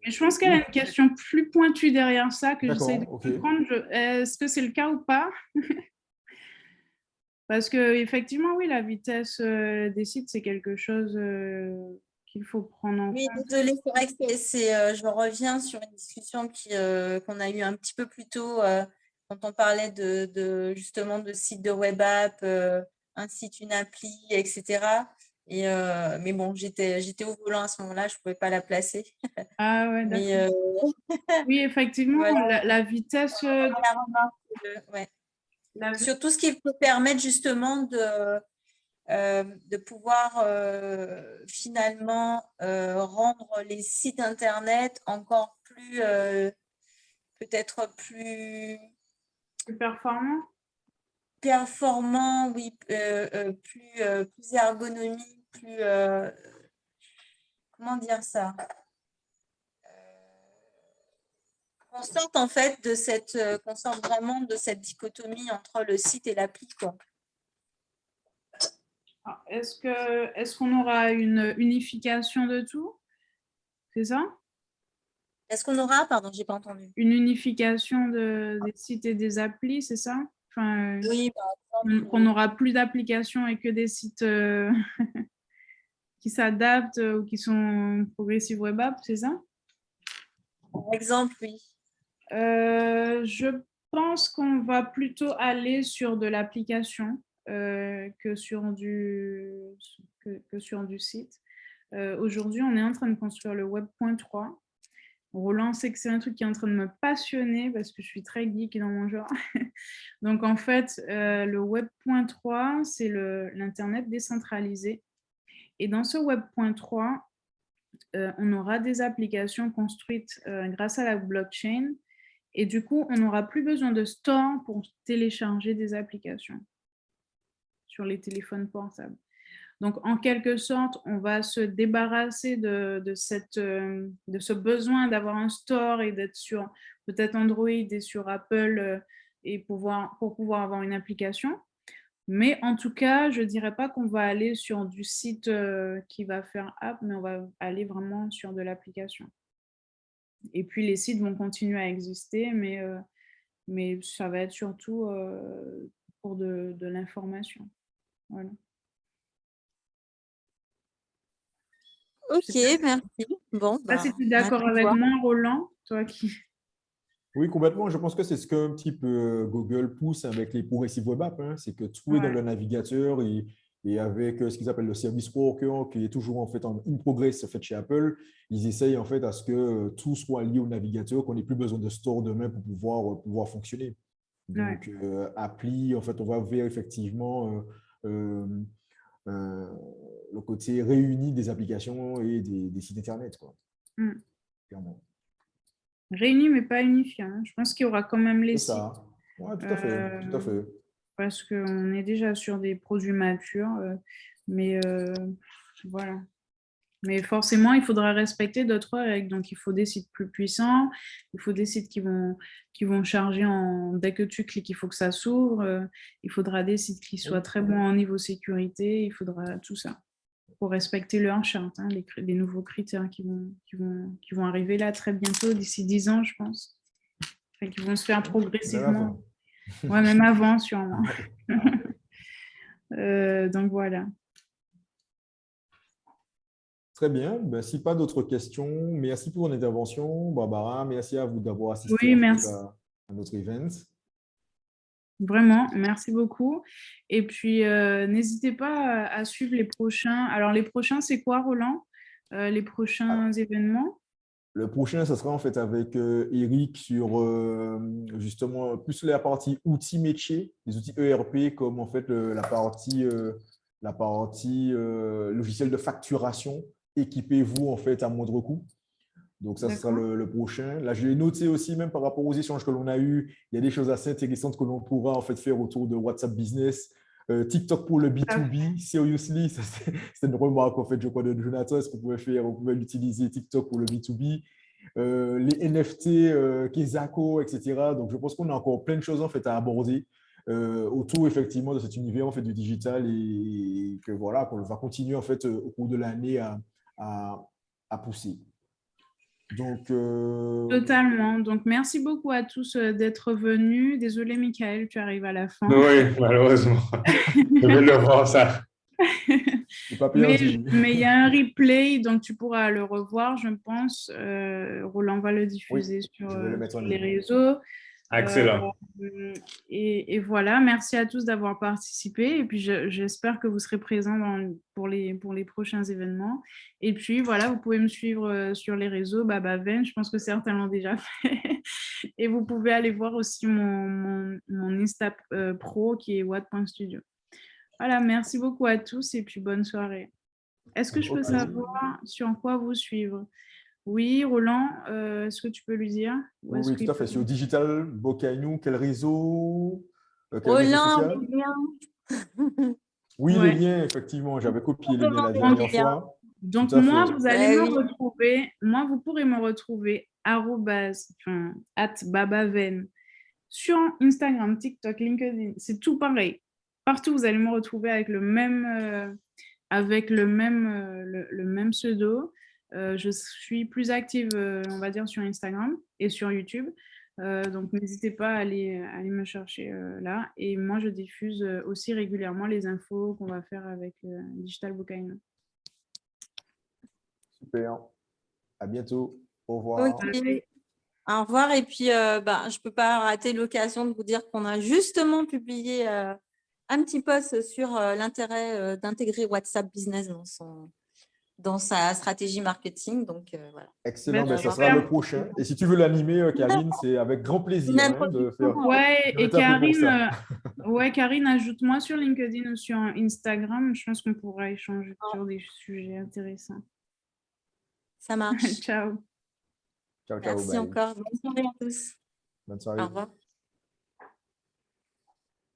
[SPEAKER 2] Mais je pense qu'elle a
[SPEAKER 1] oui,
[SPEAKER 2] une question plus pointue derrière ça que j'essaie de
[SPEAKER 1] d'accord, ok.
[SPEAKER 2] comprendre. Est-ce que c'est le cas ou pas? Parce que effectivement, oui, la vitesse des sites, c'est quelque chose qu'il faut prendre en
[SPEAKER 4] Oui,
[SPEAKER 2] compte.
[SPEAKER 4] désolée, c'est vrai que je reviens sur une discussion qu'on a eue un petit peu plus tôt quand on parlait justement de sites de web app, un site, une appli, etc. Mais bon, j'étais au volant à ce moment-là, je ne pouvais pas la placer.
[SPEAKER 2] Ah ouais, d'accord.
[SPEAKER 4] Mais
[SPEAKER 2] Oui, effectivement,
[SPEAKER 4] voilà,
[SPEAKER 2] la vitesse...
[SPEAKER 4] la remarque, ouais. Sur tout ce qui peut permettre justement de pouvoir finalement rendre les sites internet encore plus peut-être plus
[SPEAKER 2] performant.
[SPEAKER 4] performants, oui, plus ergonomiques, plus comment dire ça, qu'on sorte en fait qu'on sorte vraiment de cette dichotomie entre le site et l'appli, quoi.
[SPEAKER 2] Est-ce qu'on aura une unification de tout? C'est ça?
[SPEAKER 4] Est-ce qu'on aura, pardon, j'ai pas entendu.
[SPEAKER 2] Une unification des sites et des applis, c'est ça? Enfin,
[SPEAKER 4] Oui,
[SPEAKER 2] qu'on n'aura plus d'applications et que des sites. qui s'adaptent ou qui sont Progressive Web App, c'est ça?
[SPEAKER 4] Par exemple, oui.
[SPEAKER 2] Je pense qu'on va plutôt aller sur de l'application que sur du site. Aujourd'hui, on est en train de construire le Web.3. Roland sait que c'est un truc qui est en train de me passionner parce que je suis très geek dans mon genre. Donc, en fait, le Web.3, c'est l'Internet décentralisé. Et dans ce Web.3, on aura des applications construites grâce à la blockchain. Et du coup, on n'aura plus besoin de store pour télécharger des applications sur les téléphones portables. Donc, en quelque sorte, on va se débarrasser de ce besoin d'avoir un store et d'être sur peut-être Android et sur Apple et pour pouvoir avoir une application. Mais en tout cas, je ne dirais pas qu'on va aller sur du site qui va faire app, mais on va aller vraiment sur de l'application. Et puis, les sites vont continuer à exister, mais ça va être surtout pour de l'information. Voilà.
[SPEAKER 4] Ok, merci. Bon,
[SPEAKER 2] Là, si tu es d'accord
[SPEAKER 4] maintenant,
[SPEAKER 2] avec moi, Roland, toi qui...
[SPEAKER 1] Oui, complètement. Je pense que c'est ce qu'un petit peu Google pousse avec les Progressive Web Apps, hein. C'est que tout est dans
[SPEAKER 2] Ouais.
[SPEAKER 1] le navigateur et avec ce qu'ils appellent le service worker, qui est toujours en fait en in progress fait chez Apple, ils essayent en fait à ce que tout soit lié au navigateur, qu'on n'ait plus besoin de store demain pour pouvoir fonctionner.
[SPEAKER 2] Ouais.
[SPEAKER 1] Donc, appli, en fait, on va vers effectivement le côté réuni des applications et des sites Internet, quoi. Clairement.
[SPEAKER 2] Réunis, mais pas unifiés, hein. Je pense qu'il y aura quand même les
[SPEAKER 1] C'est
[SPEAKER 2] sites.
[SPEAKER 1] ça. Ouais, tout à fait, tout à fait.
[SPEAKER 2] Parce qu'on est déjà sur des produits matures. Mais voilà. Mais forcément, il faudra respecter d'autres règles. Donc, il faut des sites plus puissants. Il faut des sites qui vont charger dès que tu cliques, il faut que ça s'ouvre. Il faudra des sites qui soient très bons en niveau sécurité. Il faudra tout ça pour respecter leur charte, hein, les nouveaux critères qui vont arriver là très bientôt, d'ici 10 ans, je pense. Enfin, qui vont se faire progressivement. Ouais, même avant, sûrement. Donc, voilà.
[SPEAKER 1] Très bien. Ben, si pas d'autres questions, merci pour ton intervention, Barbara. Merci à vous d'avoir assisté
[SPEAKER 2] Oui,
[SPEAKER 1] en fait,
[SPEAKER 2] merci.
[SPEAKER 1] à notre event.
[SPEAKER 2] Vraiment, merci beaucoup. Et puis, n'hésitez pas à suivre les prochains. Alors, les prochains, c'est quoi, Roland? Les prochains événements?
[SPEAKER 1] Le prochain, ce sera en fait avec Eric sur justement plus la partie outils métiers, les outils ERP, comme en fait la partie logiciel de facturation. Équipez-vous en fait à moindre coût. Donc, ça sera le prochain. Là, je l'ai noté aussi, même par rapport aux échanges que l'on a eus, il y a des choses assez intéressantes que l'on pourra en fait faire autour de WhatsApp Business, TikTok pour le B2B, seriously, c'est une remarque en fait, je crois, de Jonathan, est-ce qu'on pouvait faire, on pouvait l'utiliser TikTok pour le B2B, les NFT, Kezako, etc. Donc, je pense qu'on a encore plein de choses en fait à aborder autour effectivement de cet univers en fait du digital et que voilà, qu'on va continuer en fait au cours de l'année à pousser. Donc,
[SPEAKER 2] Totalement. Donc, merci beaucoup à tous d'être venus. Désolé, Michael, tu arrives à la fin.
[SPEAKER 7] Oui, malheureusement. Je vais le voir, ça.
[SPEAKER 2] Mais il y a un replay, donc tu pourras le revoir, je pense. Roland va le diffuser sur les réseaux.
[SPEAKER 7] Excellent.
[SPEAKER 2] Et voilà, merci à tous d'avoir participé. Et puis, j'espère que vous serez présents pour les prochains événements. Et puis, voilà, vous pouvez me suivre sur les réseaux, BabaVen, je pense que certains l'ont déjà fait. Et vous pouvez aller voir aussi mon Insta Pro qui est watt.studio. Voilà, merci beaucoup à tous et puis bonne soirée. Est-ce que je peux savoir sur quoi vous suivre? Oui, Roland, est-ce que tu peux lui dire?
[SPEAKER 1] Oui, tout à fait. Sur Digital Bocainou, quel réseau
[SPEAKER 4] Roland,
[SPEAKER 1] social?
[SPEAKER 4] les liens.
[SPEAKER 1] Oui, les liens, effectivement. J'avais copié les liens la dernière fois.
[SPEAKER 2] Donc, moi, vous allez me retrouver, vous pourrez me retrouver @babaven sur Instagram, TikTok, LinkedIn. C'est tout pareil. Partout, vous allez me retrouver avec le même pseudo. Je suis plus active, on va dire, sur Instagram et sur YouTube. Donc, n'hésitez pas à aller me chercher là. Et moi, je diffuse aussi régulièrement les infos qu'on va faire avec Digital Bocainou.
[SPEAKER 1] Super. À bientôt. Au revoir.
[SPEAKER 4] Ok. Au revoir. Et puis, je ne peux pas rater l'occasion de vous dire qu'on a justement publié un petit post sur l'intérêt d'intégrer WhatsApp Business dans sa stratégie marketing. Donc, voilà.
[SPEAKER 1] Excellent,
[SPEAKER 2] Ben,
[SPEAKER 1] ça
[SPEAKER 4] super.
[SPEAKER 1] sera le prochain. Et si tu veux l'animer, Karine, c'est avec grand plaisir de faire.
[SPEAKER 2] Ouais,
[SPEAKER 1] Je vais
[SPEAKER 2] et
[SPEAKER 1] t'appeler pour ça.
[SPEAKER 2] Karine, ajoute-moi sur LinkedIn ou sur Instagram. Je pense qu'on pourra échanger sur des sujets intéressants.
[SPEAKER 4] Ça marche.
[SPEAKER 2] Ciao.
[SPEAKER 1] Ciao, ciao,
[SPEAKER 4] Merci
[SPEAKER 1] bye.
[SPEAKER 4] encore. Bonne soirée à tous.
[SPEAKER 1] Bonne soirée.
[SPEAKER 4] Au revoir.